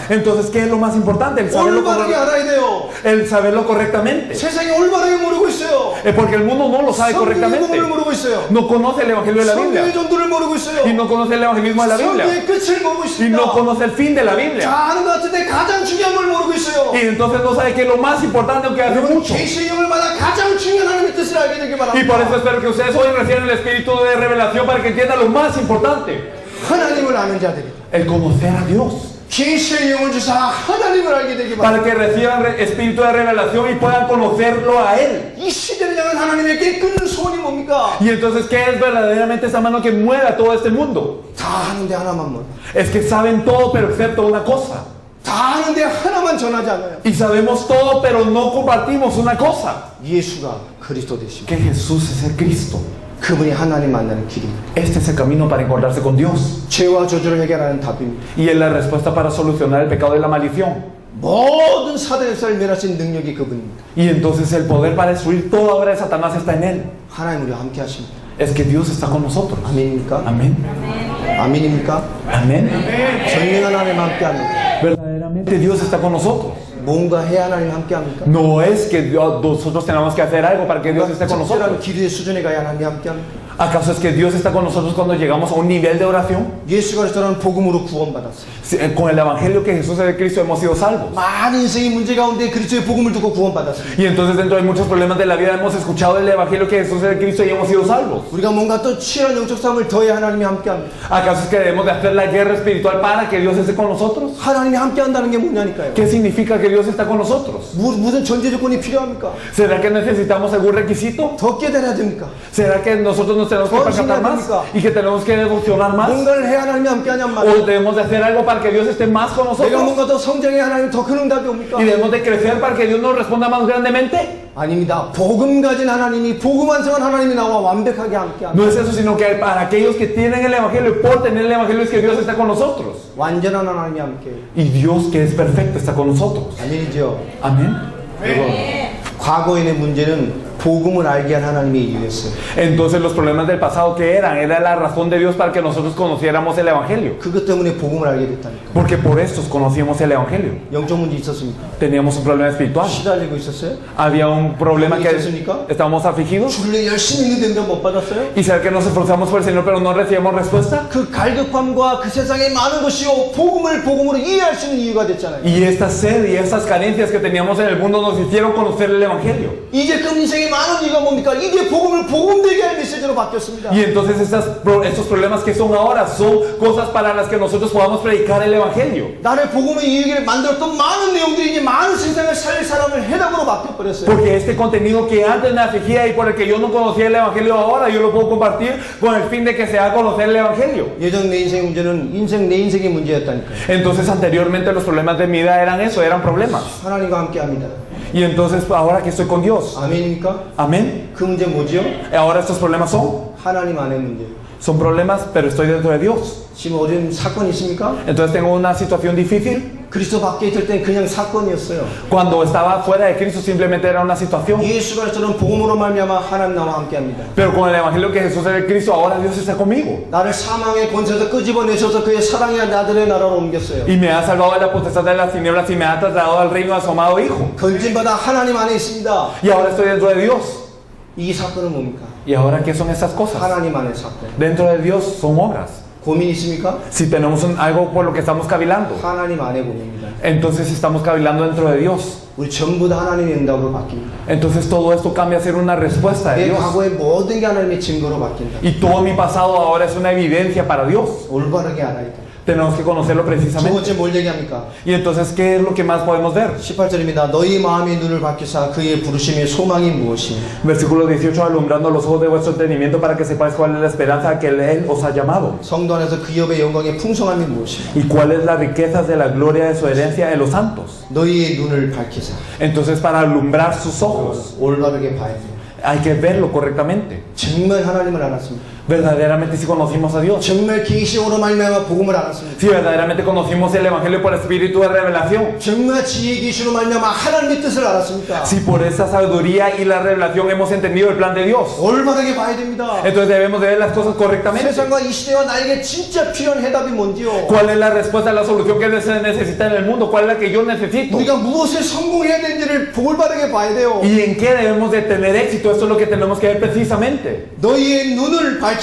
Entonces, ¿qué es lo más importante? 올바르게 알아야 돼요. El saberlo correctamente. 세상이 올바르게 모르고 있어요. Porque el mundo no lo sabe correctamente. 성경의 복음을 모르고 있어요. No conoce el Evangelio de la Biblia. 성경의 전도를 모르고 있어요. Y no conoce el evangelismo de la Biblia. 성경의 끝을 모르고 Y no 있습니다. conoce el fin de la Biblia. 다 아는 것 같은데 가장 중요한 걸 모르고 있어요. Y entonces no sabe que es lo más importante, aunque hace mucho. 계시의 영을 받아 가장 중요한 하나님의 뜻을 알게 되길 바랍니다. Y por eso espero que ustedes hoy reciban el espíritu de revelación para que entiendan lo más importante. 하나님을 아는 자들이 El conocer a Dios. 계시의 영을 주사 하나님을 알게 되길 Para 바랍니다. que reciban espíritu de revelación y puedan conocerlo a Él. 이 시대를 향한 하나님에게 끄는 소원이 뭡니까? Y entonces, ¿qué es verdaderamente esa mano que mueve a todo este mundo? 다 하는데 하나만 뭐. Es que saben todo, pero excepto una cosa. 다 하는데 하나만 전하지 않아요. Y sabemos todo, pero no compartimos una cosa. 예수가 그리스도 되시고 Que Jesús es el Cristo. 그분이 하나님 만나는 길입니다. Este es el camino para encontrarse con Dios. 죄와 저주를 해결하는 답입니다. Y es la respuesta para solucionar el pecado y la maldición. 모든 사대 역사를 멸하신 능력이 그분입니다. Y entonces el poder para destruir toda obra de Satanás está en Él. 하나님 우리와 함께 하십니다. Es que Dios está con nosotros. 아멘입니까? Amén. 아멘입니까? Amén. 전능한 하나님 함께 합니다. Verdaderamente Dios está con nosotros. 뭔가 해야 하나님 함께 합니까? No es que nosotros tenemos que hacer algo para que Dios esté con 적절한 nosotros. 기도의 수준에 가야 하나님 함께 합니다. ¿Acaso es que Dios está con nosotros cuando llegamos a un nivel de oración? 예수 그리스도라는 복음으로 구원받았어요. Con el evangelio que Jesús es de Cristo hemos sido salvos. 많은 인생의 문제 가운데 그리스도의 복음을 듣고 구원받았습니다. Y entonces dentro de muchos problemas de la vida hemos escuchado el evangelio que Jesús es de Cristo y hemos sido salvos. 우리가 뭔가 또 치열한 영적 싸움을 더해야 하나님이 함께 합니다. ¿Acaso es que debemos de hacer la guerra espiritual para que Dios esté con nosotros? 하나님이 함께 한다는 게 뭐냐니까요. ¿Qué significa que Dios está con nosotros? 무슨 전제 조건이 필요합니까? ¿Será que necesitamos algún requisito? 더 깨달아야 됩니까? ¿Será que nosotros nos tenemos que percatar más y que tenemos que devocionar más? 뭔가를 해야 하나님이 함께 하냔 말이에요. ¿O debemos de hacer algo para que Dios esté más con 내가 nosotros? 뭔가 더 성장해야 하나님 더 큰 응답이 옵니까? ¿Y debemos de crecer para que Dios nos responda más grandemente? 아닙니다. 복음 가진 하나님이 복음 완성한 하나님이 나와 완벽하게 함께 합니다. No es eso, sino que para aquellos que tienen el evangelio y por tener el evangelio es que Dios está con nosotros. 완전한 하나님이 함께. Y Dios que es perfecto está con nosotros. 아멘이죠. Amén. 그리고 과거인의 문제는 복음을 알게 한 하나님의 이유였어요. Entonces los problemas del pasado que era la razón de Dios para que nosotros conociéramos el evangelio. 그것 때문에 복음을 알게 됐다니까. Porque por estos conocimos el evangelio. 영적 문제 있었습니까? Teníamos un problema espiritual. 시달리고 있었어요? Había un problema que ¿있었습니까? estábamos afligidos. 주일에 열심히 있는데 응답 못 받았어요? Y saber que nos esforzamos por el Señor pero no recibimos respuesta. 그 갈급함과 그 세상의 많은 것이요 복음을 복음으로 이해할 수 있는 이유가 됐잖아요. Y esta sed y estas carencias que teníamos en el mundo nos hicieron conocer el evangelio. 이제끔 인생의 많은 이유가 뭡니까? 이게 복음을 복음되게 할 메시지로 바뀌었습니다. Y entonces estos problemas que son ahora son cosas para las que nosotros podamos predicar el Evangelio. 나를 복음의 이유를 만들었던 많은 내용들이 이제 많은 세상을 살릴 사람을 해답으로 바뀌어버렸어요. Porque este contenido que antes me afligía y por el que yo no conocía el Evangelio, ahora yo lo puedo compartir con el fin de que se haga conocer el Evangelio. 예전 내 인생의 문제는 내 인생의 문제였다니까요. Entonces anteriormente los problemas de mi vida eran eso, eran problemas. 하나님과 함께합니다. Y entonces ahora que estoy con Dios. 아멘입니까? Amén. 그 문제 뭐지요? Ahora estos problemas 하나님 안의 문제예요. son problemas, pero estoy dentro de Dios. 지금 어려운 사건이 있습니까? Entonces tengo una situación difícil. 그리스도 밖에 있을 땐 그냥 사건이었어요. Cuando estaba fuera de Cristo simplemente era una situación. 예수가 저는 복음으로 말미암아 하나님 나와 함께합니다. Pero con el Evangelio que Jesús es el Cristo, ahora Dios está conmigo. 나를 사망의 권세에서 끄집어내셔서 그의 사랑의 아들의 나라로 옮겼어요. Y me ha salvado de la potestad de las tinieblas y me ha trasladado al reino de su amado Hijo. 건진받아 하나님 안에 있습니다. Y ahora estoy dentro de Dios. 이 사건은 뭡니까? ¿Y ahora qué son esas cosas? 하나님 안의 사건. Dentro de Dios son obras. 고민 있습니까? Si tenemos algo por lo que estamos cavilando, 하나님 안의 고민입니다. entonces estamos cavilando dentro de Dios. 우리 전부 다 하나님의 응답으로 바뀝니다. Entonces todo esto cambia a ser una respuesta de 내 Dios. 과거의 모든 게 하나님의 증거로 바뀐다. Y todo mi pasado ahora es una evidencia para Dios. 올바르게 알아야 Tenemos que conocerlo 두 precisamente. 번째 뭘 얘기합니까? Y entonces, ¿qué es lo que más podemos ver? 18절입니다. 너희 마음의 눈을 밝히사 그의 부르심의 소망이 무엇이냐? Versículo 18, alumbrando los ojos de vuestro entendimiento para que sepáis cuál es la esperanza a que Él os ha llamado. 성도 안에서 그 기업의 영광의 풍성함이 무엇이냐? Y cuáles las riquezas de la gloria de su herencia en los santos. 너희의 눈을 밝히사. Entonces, para alumbrar sus ojos, 올바르게 봐야 돼요. hay que verlo correctamente. 정말 하나님을 알았습니다. Verdaderamente si conocimos a Dios. 정말 계시로 말미암아 복음을 알았습니다. Si verdaderamente conocimos el Evangelio por espíritu de revelación. 정말 지혜 계시로 말미암아 하나님의 뜻을 알았습니까? Si por esa sabiduría y la revelación hemos entendido el plan de Dios. 올바르게 봐야 됩니다. Entonces debemos de ver las cosas correctamente. 세상과 이 시대와 나에게 진짜 필요한 해답이 뭔지요? ¿Cuál es la respuesta, la solución que se necesita en el mundo? ¿Cuál es la que yo necesito? 우리가 무엇에 성공해야 되는지를 올바르게 봐야 돼요. ¿Y en qué debemos de tener éxito? Esto es lo que tenemos que ver precisamente. 너희의 눈을 밝히사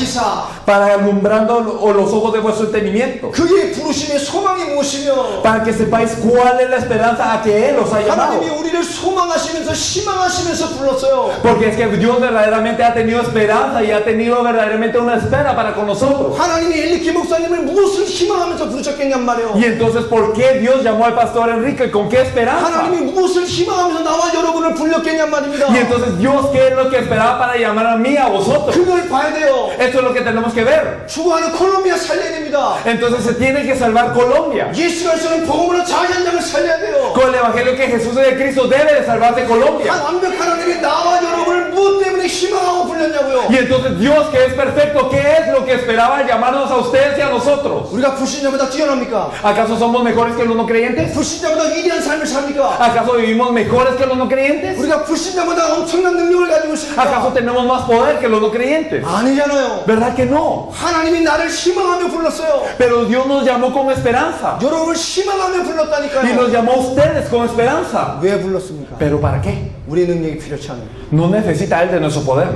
Para alumbrando los ojos de vuestro entendimiento. 그의 부르심의 소망이 무엇이며 Para que sepáis cuál es la esperanza a que Él os ha llamado. 하나님이 우리를 소망하시면서 희망하시면서 불렀어요. Porque es que Dios verdaderamente ha tenido esperanza y ha tenido verdaderamente una espera para con nosotros. 하나님이 엘리키 목사님을 무엇을 희망하면서 부르셨겠냔 말이에요. Y entonces, ¿por qué Dios llamó al pastor Enrique? ¿Con qué esperanza? 하나님이 무엇을 희망하면서 나와 여러분을 불렀겠냔 말입니다. Y entonces, Dios, ¿qué es lo que esperaba para llamar a mí, a vosotros? 그걸 봐야 돼요. Esto es lo que tenemos que ver. 죽어가는 콜롬비아 살려야 됩니다. Entonces se tiene que salvar Colombia. 예수가 저는 복음으로 자기 현장을 살려야 돼요. Con el evangelio que Jesús es de Cristo debe de salvarse Colombia. 완벽한 하나님이 나와 여러분을 무엇 때문에 희망하고 불렀냐고요. Y entonces Dios, que es perfecto, ¿qué es lo que esperaba al llamarnos a ustedes y a nosotros? 우리가 불신자보다 뛰어납니까? ¿Acaso somos mejores que los no creyentes? 불신자보다 위대한 삶을 삽니까? ¿Acaso vivimos mejores que los no creyentes? 우리가 불신자보다 엄청난 능력을 가지고 있습니까? ¿Acaso tenemos más poder que los no creyentes? 아니잖아요. ¿Verdad que no? 하나님이 나를 희망하며 불렀어요. Pero Dios nos llamó con esperanza. 여러분을 희망하며 Y nos 불렀다니까요. llamó a ustedes con esperanza. 왜 불렀습니까? ¿Pero para qué? 우리 능력이 필요치 않아요. No necesita Él de nuestro poder.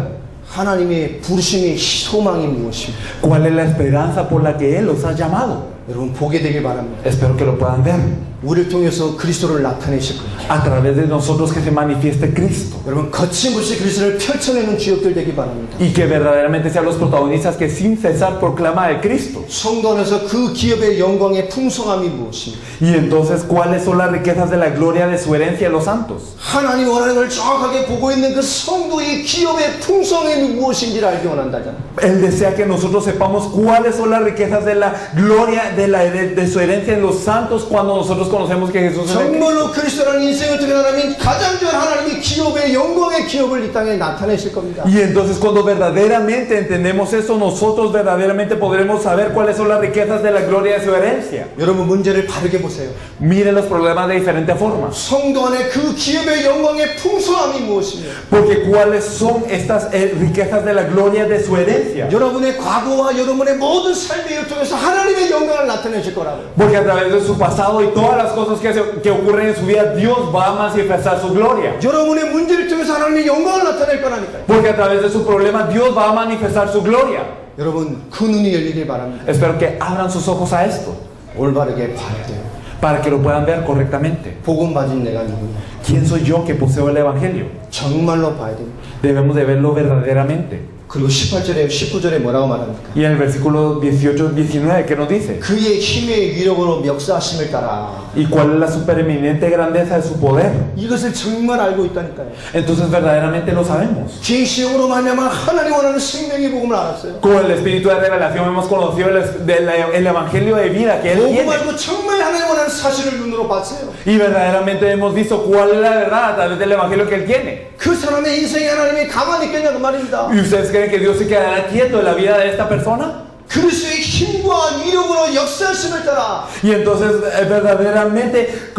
하나님의 부르심의 소망이 무엇입니까? ¿Cuál es la esperanza por la que Él los ha llamado? 여러분 보게 되길 바랍니다. Espero que lo puedan ver. 우리를 통해서 그리스도를 나타내실 겁니다. A través de nosotros que se manifieste Cristo. 여러분 거침없이 그리스도를 펼쳐내는 주역들 되길 바랍니다. Y que verdaderamente sean los protagonistas que sin cesar proclama de Cristo. 성도 안에서 그 기업의 영광의 풍성함이 무엇입니까? Y entonces, ¿cuáles son las riquezas de la gloria de su herencia en los santos? 하나님 원하는 걸 정확하게 보고 있는 그 성도의 기업의 풍성함이 무엇인지를 알기 원한다잖아요. Él desea que nosotros sepamos cuáles son las riquezas de la gloria de su herencia en los santos cuando nosotros conocemos que Jesús es el Cristo. 정말로 그리스도라는 인생을 통해 하나님 가장 좋은 하나님이 기업의 영광의 기업을 이 땅에 나타내실 겁니다. Y entonces cuando verdaderamente entendemos eso, nosotros verdaderamente podremos saber cuáles son las riquezas de la gloria de su herencia. 여러분 문제를 바르게 보세요. Miren los problemas de diferente forma. 성도 안에 그 기업의 영광의 풍성함이 무엇이며 Porque cuáles son estas riquezas de la gloria de su herencia. 여러분의 과거와 여러분의 모든 삶의 일을 통해서 하나님의 영광을 나타내실 거라고요. Porque a través de su pasado y todas las cosas que ocurren en su vida, Dios va a manifestar su gloria. 여러분의 문제를 통해서 하나님의 영광을 나타낼 거라니까요. Porque a través de su problema, Dios va a manifestar su gloria. 여러분 그 눈이 열리길 바랍니다. Espero que abran sus ojos a esto. 올바르게 봐야 돼요. para que lo puedan ver correctamente. 복음 가진 내가 누구냐? ¿Quién soy yo que poseo el Evangelio? 정말로 봐야 됩니다. Debemos de verlo verdaderamente. 그리고 18절에 19절에 뭐라고 말합니까? Y en el versículo 18-19, ¿qué nos dice? 그의 힘의 위력으로 역사하심을 따라. ¿Y cuál es la supereminente grandeza de su poder? 이것을 정말 알고 있다니까요. Entonces verdaderamente lo sabemos. 계시록으로 말미암아 하나님 원하는 생명의 복음을 알았어요. Con el espíritu de revelación hemos conocido el evangelio de vida que Él 복음 tiene. 알고 정말 하나님 원하는 사실을 눈으로 봤어요. Y verdaderamente hemos visto cuál es la verdad a través del evangelio que Él tiene. 그 사람의 인생에 하나님이 가만히 있겠냐고 말입니다. ¿Y ustedes creen que Dios se quedará quieto en la vida de esta persona? 그리스도의 힘과 위력으로 역사하심을 따라. Y entonces verdaderamente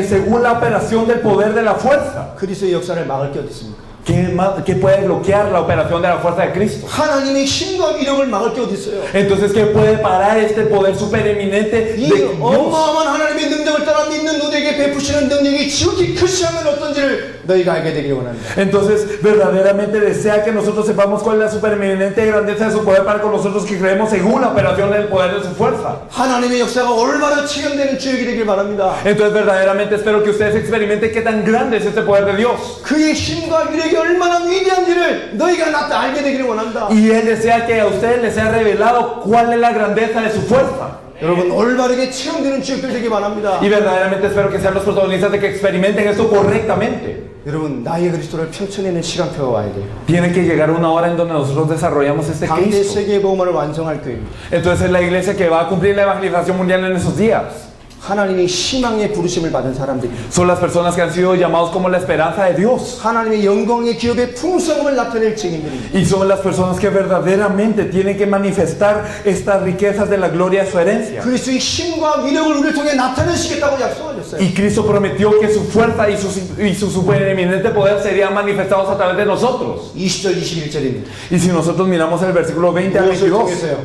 según la operación del poder de la fuerza, 그리스도의 역사를 막을 게 어디 있습니까? ¿qué puede bloquear la operación de la fuerza de Cristo? 하나님의 힘과 위력을 막을 게 어디 있어요? Entonces, ¿qué puede parar este poder supereminente 이 de Dios? 어마어마한 하나님의 능력을 따라 믿는 누구에게 베푸시는 능력이 지극히 크시하면 어떤지를 너희가 알게 되기를 원합니다. Entonces, verdaderamente desea que nosotros sepamos cuál es la supereminente grandeza de su poder para con nosotros que creemos según la operación del poder de su fuerza. 하나님의 역사가 얼마나 체험되는 주역이 되길 바랍니다. Entonces, verdaderamente espero que ustedes experimenten qué tan grande es este poder de Dios. 그의 힘과 위력이 얼마나 위대한지를 너희가 알게 되기를 원한다. Y Él desea que a ustedes les sea revelado cuál es la grandeza de su fuerza. 여러분 올바르게 체험되는 주역들 되길 바랍니다. Y verdaderamente espero que sean los protagonistas de que experimenten esto correctamente. 여러분 나의 그리스도를 펼쳐내는 시간표가 와야 돼요. Tiene que llegar una hora en donde nosotros desarrollamos este 당대 Cristo. 세계의 복음을 완성할 교회입니다. Entonces es la iglesia que va a cumplir la evangelización mundial en esos días. 하나님의 희망의 부르심을 받은 사람들입니다. Son las personas que han sido llamados como la esperanza de Dios. 하나님의 영광의 기업의 풍성함을 나타낼 증인들입니다. Y son las personas que verdaderamente tienen que manifestar estas riquezas de la gloria de su herencia. 그리스도의 힘과 위력을 우리를 통해 나타내시겠다고 약속하셨어요. Y Cristo prometió que su fuerza y su supereminente poder serían manifestados a través de nosotros. 20절 21절입니다. Y si nosotros miramos el versículo 20 al 22, 통해서요.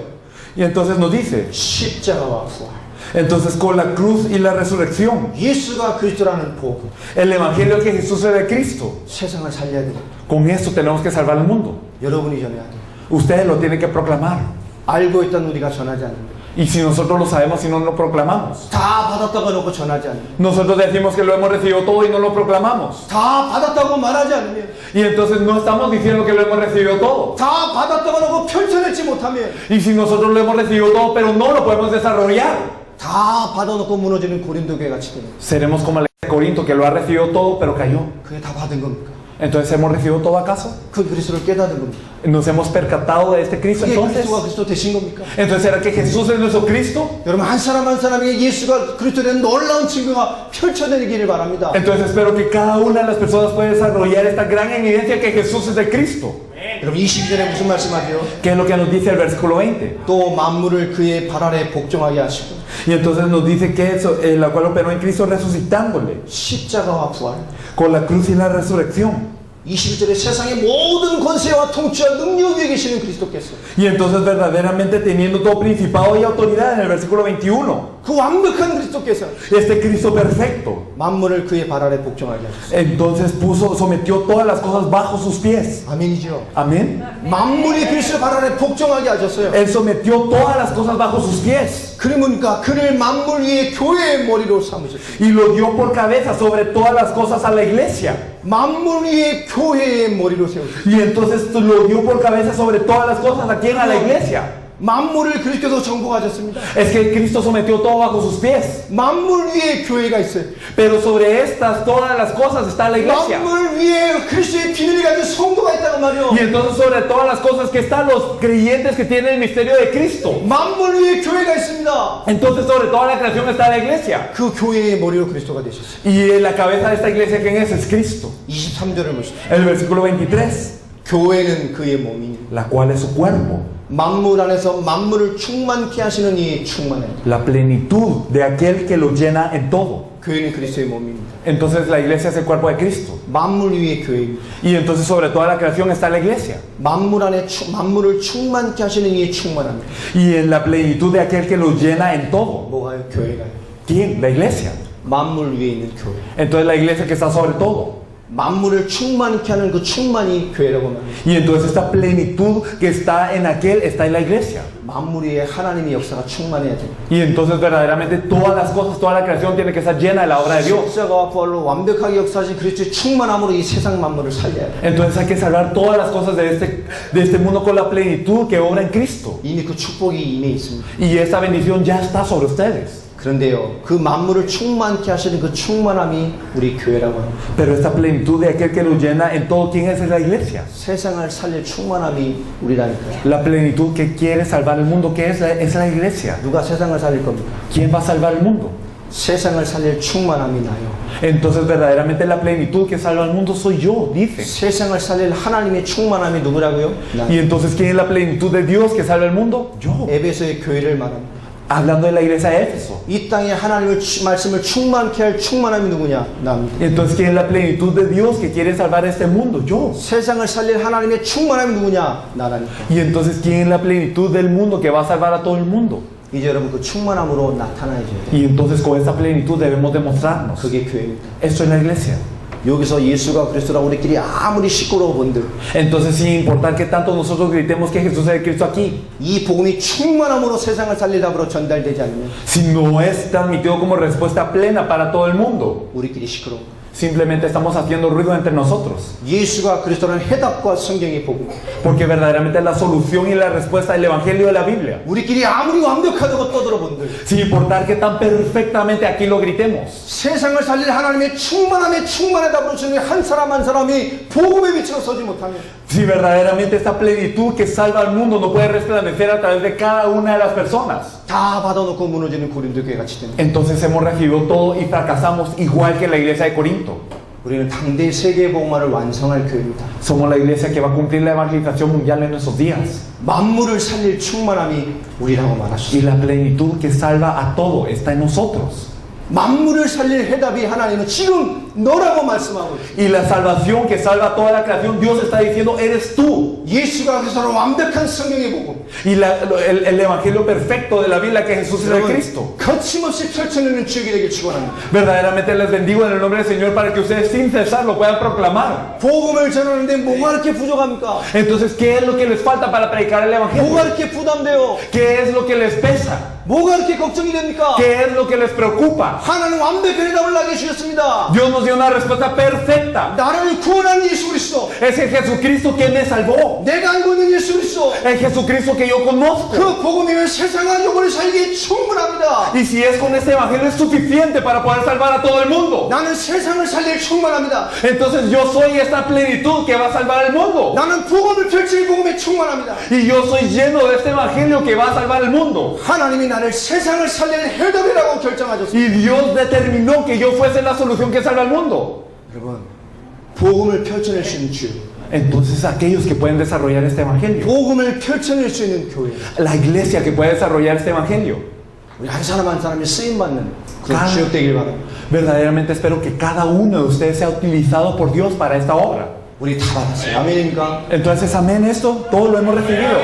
y entonces nos dice, 십자가와 부활. entonces con la cruz y la resurrección, 예수가 그리스도라는 복음. el evangelio que Jesús es de Cristo, 세상을 살려야 돼요. con esto tenemos que salvar el mundo. 여러분이 전해야 돼요. Ustedes lo tienen que proclamar. 알고 있다는 우리가 전하지 않는다. Y si nosotros lo sabemos y no lo proclamamos, 다 받았다고 놓고 전하지 않는다. nosotros decimos que lo hemos recibido todo y no lo proclamamos. 다 받았다고 말하지 않으면, Y entonces no estamos diciendo que lo hemos recibido todo. 다 받았다고 놓고 펼쳐내지 못하면, Y si nosotros lo hemos recibido todo, pero no lo podemos desarrollar, 다 받아놓고 무너지는 고린도 교회 같이 되는. seremos como el de Corinto que lo ha recibido todo, pero cayó. 그게 다 받은 겁니까? Entonces, ¿hemos recibido todo acaso? 그 그리스도를 깨닫는 겁니까? ¿Nos hemos percatado de este Cristo 그게 entonces? 그리스도가 그리스도 되신 겁니까? Entonces, ¿será que Jesús es nuestro Cristo? 여러분 한 사람 한 사람에게 예수가 그리스도라는 놀라운 증거가 펼쳐내기를 바랍니다. Entonces, espero que cada una de las personas pueda desarrollar esta gran evidencia que Jesús es el Cristo. 여러분 22절에 무슨 말씀하세요? ¿Qué es lo que nos dice el versículo 20? 또 만물을 그의 발 아래 복종하게 하시고 Y entonces nos dice que eso, la cual operó en Cristo resucitándole, 십자가와 부활. con la cruz y la resurrección. 21절에 세상의 모든 권세와 통치와 능력 위에 계시는 그리스도께서 Y entonces verdaderamente teniendo todo principado y autoridad en el versículo 21. 그 완벽한 그리스도께서 Este Cristo perfecto. 만물을 그의 발 아래 복종하게 하셨어요. Entonces sometió todas las cosas bajo sus pies. 아멘이죠. Amén. 만물이 그리스도 발 아래 복종하게 하셨어요. Él sometió todas las cosas bajo sus pies. 그러니까 그를 만물 위에 교회의 머리로 삼으셨어요. Y lo dio por cabeza sobre todas las cosas a la iglesia. 만물 위에 교회의 머리로 세우셨어요. Y entonces lo dio por cabeza sobre todas las cosas a quién, a la iglesia. 만물을 그리스도께서 정복하셨습니다. Es que Cristo sometió todo bajo sus pies. 만물 위에 교회가 있어요. Pero sobre estas, todas las cosas está la iglesia. 만물 위에 그리스도의 비밀을 가진 성도가 있다고 말이요. Y entonces sobre todas las cosas que están los creyentes que tienen el misterio de Cristo. 만물 위에 교회가 있습니다. Entonces sobre toda la creación está la iglesia. 그 교회의 머리로 그리스도가 되셨어요. Y la cabeza de esta iglesia, ¿quién es? Es Cristo. 23절을 보시죠. El versículo 23. 교회는 그의 몸이니 La cual es su cuerpo. 만물 안에서 만물을 충만케 하시는 이의 충만함. La plenitud de aquel que lo llena en todo. 교회는 그리스도의 몸입니다. Entonces la iglesia es el cuerpo de Cristo. 만물 위에 교회입니다. Y entonces sobre toda la creación está la iglesia. 만물 안에 만물을 충만케 하시는 이의 충만함. Y en la plenitud de aquel que lo llena en todo. 뭐가요? 교회가요. ¿Quién? La iglesia. 만물 위에 있는 교회. Entonces la iglesia que está sobre todo. 만물을 충만케 하는 그 충만이 교회라고 말합니다. Y entonces esta plenitud que está en aquel está en la iglesia. 만물 위에 하나님의 역사가 충만해야 됩니다. Y entonces verdaderamente todas las cosas, toda la creación tiene que estar llena de la obra de Dios. 십자가와 부활로 완벽하게 역사하신 그리스도의 충만함으로 이 세상 만물을 살려야 돼요. Entonces hay que salvar todas las cosas de este mundo con la plenitud que obra en Cristo. 이미 그 축복이 임해 있습니다. Y esta bendición ya está sobre ustedes. 그런데요, 그 만물을 충만케 하시는 그 충만함이 우리 교회라고 합니다. Pero esta plenitud de aquel que nos llena en todo, ¿quién es la iglesia? 세상을 살릴 충만함이 우리라니까요. La plenitud que quiere salvar el mundo, ¿qué es? Es la iglesia. 누가 세상을 살릴 겁니까? ¿Quién va a salvar el mundo? 세상을 살릴 충만함이 나요. Entonces verdaderamente la plenitud que salva al mundo soy yo, dice. 세상을 살릴 하나님의 충만함이 누구라고요? Y entonces ¿quién es la plenitud de Dios que salva el mundo? Yo. 에베소의 교회를 말합니다. Hablando de la iglesia de Éfeso. 이 땅에 하나님의 말씀을 충만케 할 충만함이 누구냐? 나입니다. Entonces ¿quién es la plenitud de Dios que quiere salvar este mundo? Yo. 세상을 살릴 하나님의 충만함이 누구냐? 나라니까. Y entonces ¿quién es la plenitud del mundo que va a salvar a todo el mundo? 이제 여러분 그 충만함으로 나타나야죠. Y entonces con esta plenitud debemos demostrarnos. 그게 교회입니다. Esto es la iglesia. 여기서 예수가 그리스도라고 우리끼리 아무리 시끄러워 본들 Entonces sin importar que tanto nosotros gritemos que Jesús es el Cristo aquí, 이 복음이 충만함으로 세상을 살릴 답으로 전달되지 않으면 si no es transmitido como respuesta plena para todo el mundo, 우리끼리 시끄러워. simplemente estamos haciendo ruido entre nosotros. 예수가 그리스도라는 해답과 성경의 복음. Porque verdaderamente la solución y la respuesta del Evangelio de la Biblia. 우리끼리 아무리 완벽하다고 떠들어 본들 Sin importar que tan perfectamente aquí lo gritemos. 세상을 살릴 하나님의 충만함의 충만의 답으로 주는 한 사람 한 사람이 복음의 빛으로 서지 못하면 Si verdaderamente esta plenitud que salva al mundo no puede resplandecer a través de cada una de las personas, 다 받아놓고 무너지는 고린도 교회 같이 되는 entonces hemos recibido todo y fracasamos igual que la iglesia de Corinto. 우리는 당대 세계 복음화를 완성할 교회입니다. Somos la iglesia que va a cumplir la evangelización mundial en nuestros días. 만물을 살릴 충만함이 우리라고 말하셨습니다. Y la plenitud que salva a todo está en nosotros. 만물을 살릴 해답이 하나님은 지금 너라고 말씀하고 있어요. Y la salvación que salva a toda la creación, Dios está diciendo, eres tú. 예수가 그리스도로 완벽한 성경의 복음. Y el evangelio perfecto de la Biblia que Jesús es el Cristo. 거침없이 펼쳐내는 주역이 되길 축원합니다. Verdaderamente les bendigo en el nombre del Señor para que ustedes sin cesar lo puedan proclamar. 복음을 전하는데 뭐가 이렇게 부족합니까? Entonces, ¿qué es lo que les falta para predicar el evangelio? 뭐가 이렇게 부담돼요? ¿Qué es lo que les pesa? 뭐가 이렇게 걱정이 됩니까? ¿Qué es lo que les preocupa? 하나님 완벽한 해답을 나게 주셨습니다. Dios nos dio una respuesta perfecta. 나를 구원한 예수 그리스도. Es el Jesucristo que me salvó. 내가 알고 있는 예수 그리스도. El Jesucristo que yo conozco. 그 복음이면 세상과 영혼을 살기에 충분합니다. Y si es con este evangelio es suficiente para poder salvar a todo el mundo. 나는 세상을 살릴 충만합니다. Entonces yo soy esta plenitud que va a salvar el mundo. 나는 복음을 펼칠 복음에 충만합니다. Y yo soy lleno de este evangelio que va a salvar el mundo. 하나님이 나를 세상을 살릴 해답이라고 결정하셨습니다. Y Dios determinó que yo fuese la solución que salva el mundo. 여러분, 복음을 펼쳐낼 수 있는 주, Entonces aquellos que pueden desarrollar este evangelio, 복음을 펼쳐낼 수 있는 교회, la iglesia que puede desarrollar este evangelio, 우리 한 사람 한 사람이 쓰임받는 그런 아. 주역 되길 바랍니다. verdaderamente espero que cada uno de ustedes sea utilizado por Dios para esta obra. 우리 다 받았어요. 아멘입니까? Entonces, amén esto, todo lo hemos recibido.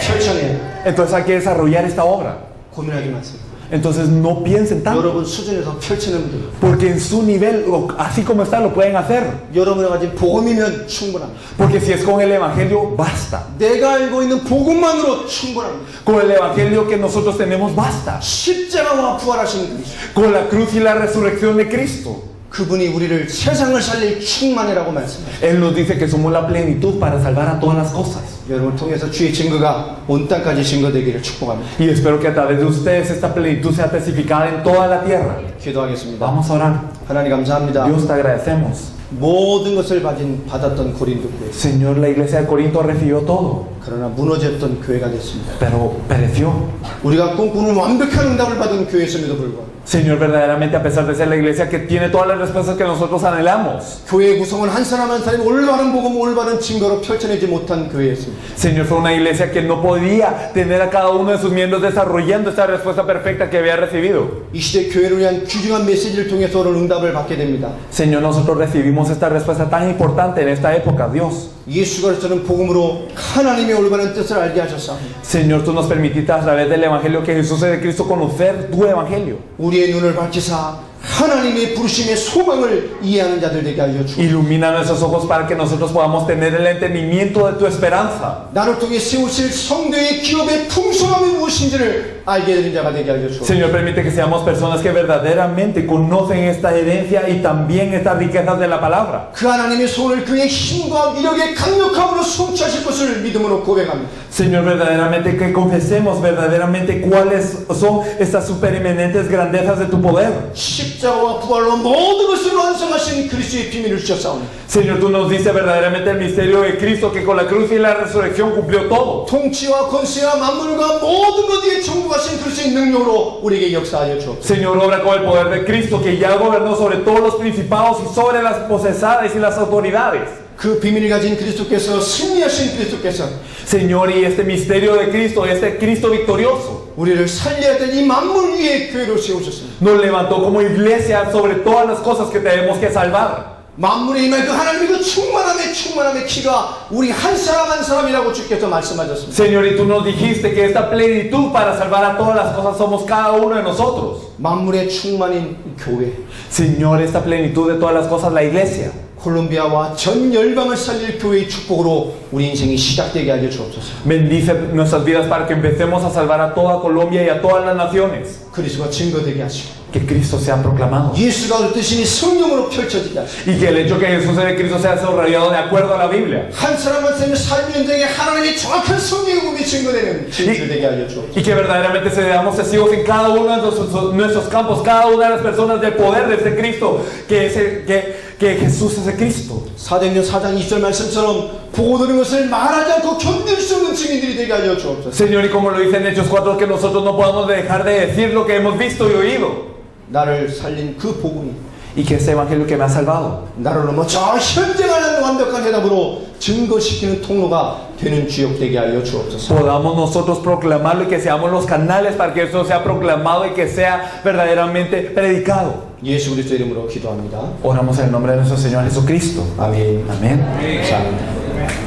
펼쳐내요. Entonces hay que desarrollar esta obra. 고민하지 마세요. Entonces no piensen tanto, 여러분 수준에서 펼쳐내면 돼요. porque en su nivel, o así como está, lo pueden hacer. 여러분이 가진 복음이면 충분합니다. Porque si es con el evangelio, basta. 내가 알고 있는 복음만으로 충분합니다. Con el evangelio que nosotros tenemos, basta. 십자가와 부활하신 그리스도. Con la cruz y la resurrección de Cristo. 그분이 우리를 세상을 살릴 충만이라고 말씀해요. Él nos dice que somos la plenitud para salvar a todas las cosas. 여러분을 통해서 주의 증거가 온 땅까지 증거되기를 축복합니다. Y espero que a través de ustedes esta plenitud sea testificada en toda la tierra. 기도하겠습니다. Vamos a orar. 하나님 감사합니다. Dios, te agradecemos. 모든 것을 받았던 고린도 교회. Señor, la iglesia de Corinto recibió todo, 그러나 무너졌던 교회가 됐습니다. pero pereció. 우리가 꿈꾸는 완벽한 응답을 받은 교회였음에도 불구하고 Señor, verdaderamente a pesar de ser la iglesia que tiene todas las respuestas que nosotros anhelamos, 교회의 구성은 한 사람 한 사람이 올바른 복음, 올바른 증거로 펼쳐내지 못한 교회였습니다. Señor, fue una iglesia que no podía tener a cada uno de sus miembros desarrollando esta respuesta perfecta que había recibido. 이 시대 교회를 위한 귀중한 메시지를 통해서 오늘 응답을 받게 됩니다. Señor, nosotros recibimos esta respuesta tan importante en esta época, Dios. 예수 그리스도는 복음으로 하나님의 올바른 뜻을 알게 하셨사옵니다. Señor, tú nos permitiste a través del evangelio que Jesús es el Cristo conocer tu evangelio. 우리의 눈을 밝히사 하나님의 부르심의 소망을 이해하는 자들 되게 하여 주옵소서. Ilumina nuestros ojos para que nosotros podamos tener el entendimiento de tu esperanza. 나를 통해 세우실 성도의 기업의 풍성함이 무엇인지를 알게 되는 자가 되게 하여 주옵소서. Señor, permite que seamos personas que verdaderamente conocen esta herencia y también estas riquezas de la palabra. 그 하나님의 손을 그의 힘과 위력의 강력함으로 성취하실 것을 믿음으로 고백합니다. Señor, verdaderamente que confesemos verdaderamente cuáles son estas supereminentes grandezas de tu poder. 십자가와 부활로 모든 것을 완성하신 그리스도의 비밀을 주셨사오니 Señor, tú nos dices verdaderamente el misterio de Cristo, que con la cruz y la resurrección cumplió todo. 통치와 권세와 만물과 모든 것에 정복하신 그리스도의 능력으로 우리에게 역사하여 주옵소서. Señor, obra con el poder de Cristo, que ya gobernó sobre todos los principados y sobre las posesadas y las autoridades. 그 비밀을 가진 그리스도께서 승리하신 그리스도께서 Señor, y este misterio de Cristo, este Cristo victorioso, 우리를 살려야 될 이 만물 위에 교회로 세우셨습니다. nos levantó como iglesia sobre todas las cosas que tenemos que salvar. 만물에 임할 그 하나님의 그 충만함의 키가 우리 한 사람 한 사람이라고 주께서 말씀하셨습니다. Señor, y tú nos dijiste que esta plenitud para salvar a todas las cosas somos cada uno de nosotros. 만물의 충만인 교회, Señor, esta plenitud de todas las cosas, la iglesia. 콜롬비아와 전 열방을 살릴 교회의 축복으로 우리 인생이 시작되게 하여 주옵소서. Bendice nuestras vidas para que empecemos a salvar a toda Colombia y a todas las naciones. 그리스도가 증거되게 하시고 Que Cristo sea proclamado. 예수가 뜻이니 성령으로 펼쳐지게 하시고 Y que el hecho que Jesús es de Cristo sea desarrollado de acuerdo a la Biblia. 한 사람 한 사람의 삶 현장에 하나님의 정확한 성령의 꿈이 증거되는 진리를 되게 하여 주옵소서. Y que verdaderamente seamos testigos en cada uno de nuestros campos, cada una de las personas del poder de este Cristo, que Jesús es de Cristo. 사도행전 4장 20절 말씀처럼 보고 들은 것을 말하지 않고 견딜 수 없는 증인들이 되게 하여 주옵소서. Señor, y como lo dice en Hechos 4, que nosotros no podamos dejar de decir lo que hemos visto y oído. 나를 살린 그 복음이 Y que este evangelio que me ha salvado 나를 넘어 저 현장하는 완벽한 해답으로 증거시키는 통로가 되는 주역 되게 하여 주옵소서. podamos nosotros proclamarlo y que seamos los canales para que esto sea proclamado y que sea verdaderamente predicado. 예수 그리스도 이름으로 기도합니다. Oramos en el nombre de nuestro Señor Jesucristo. 아멘. Amén. 감사합니다.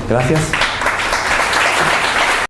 Gracias.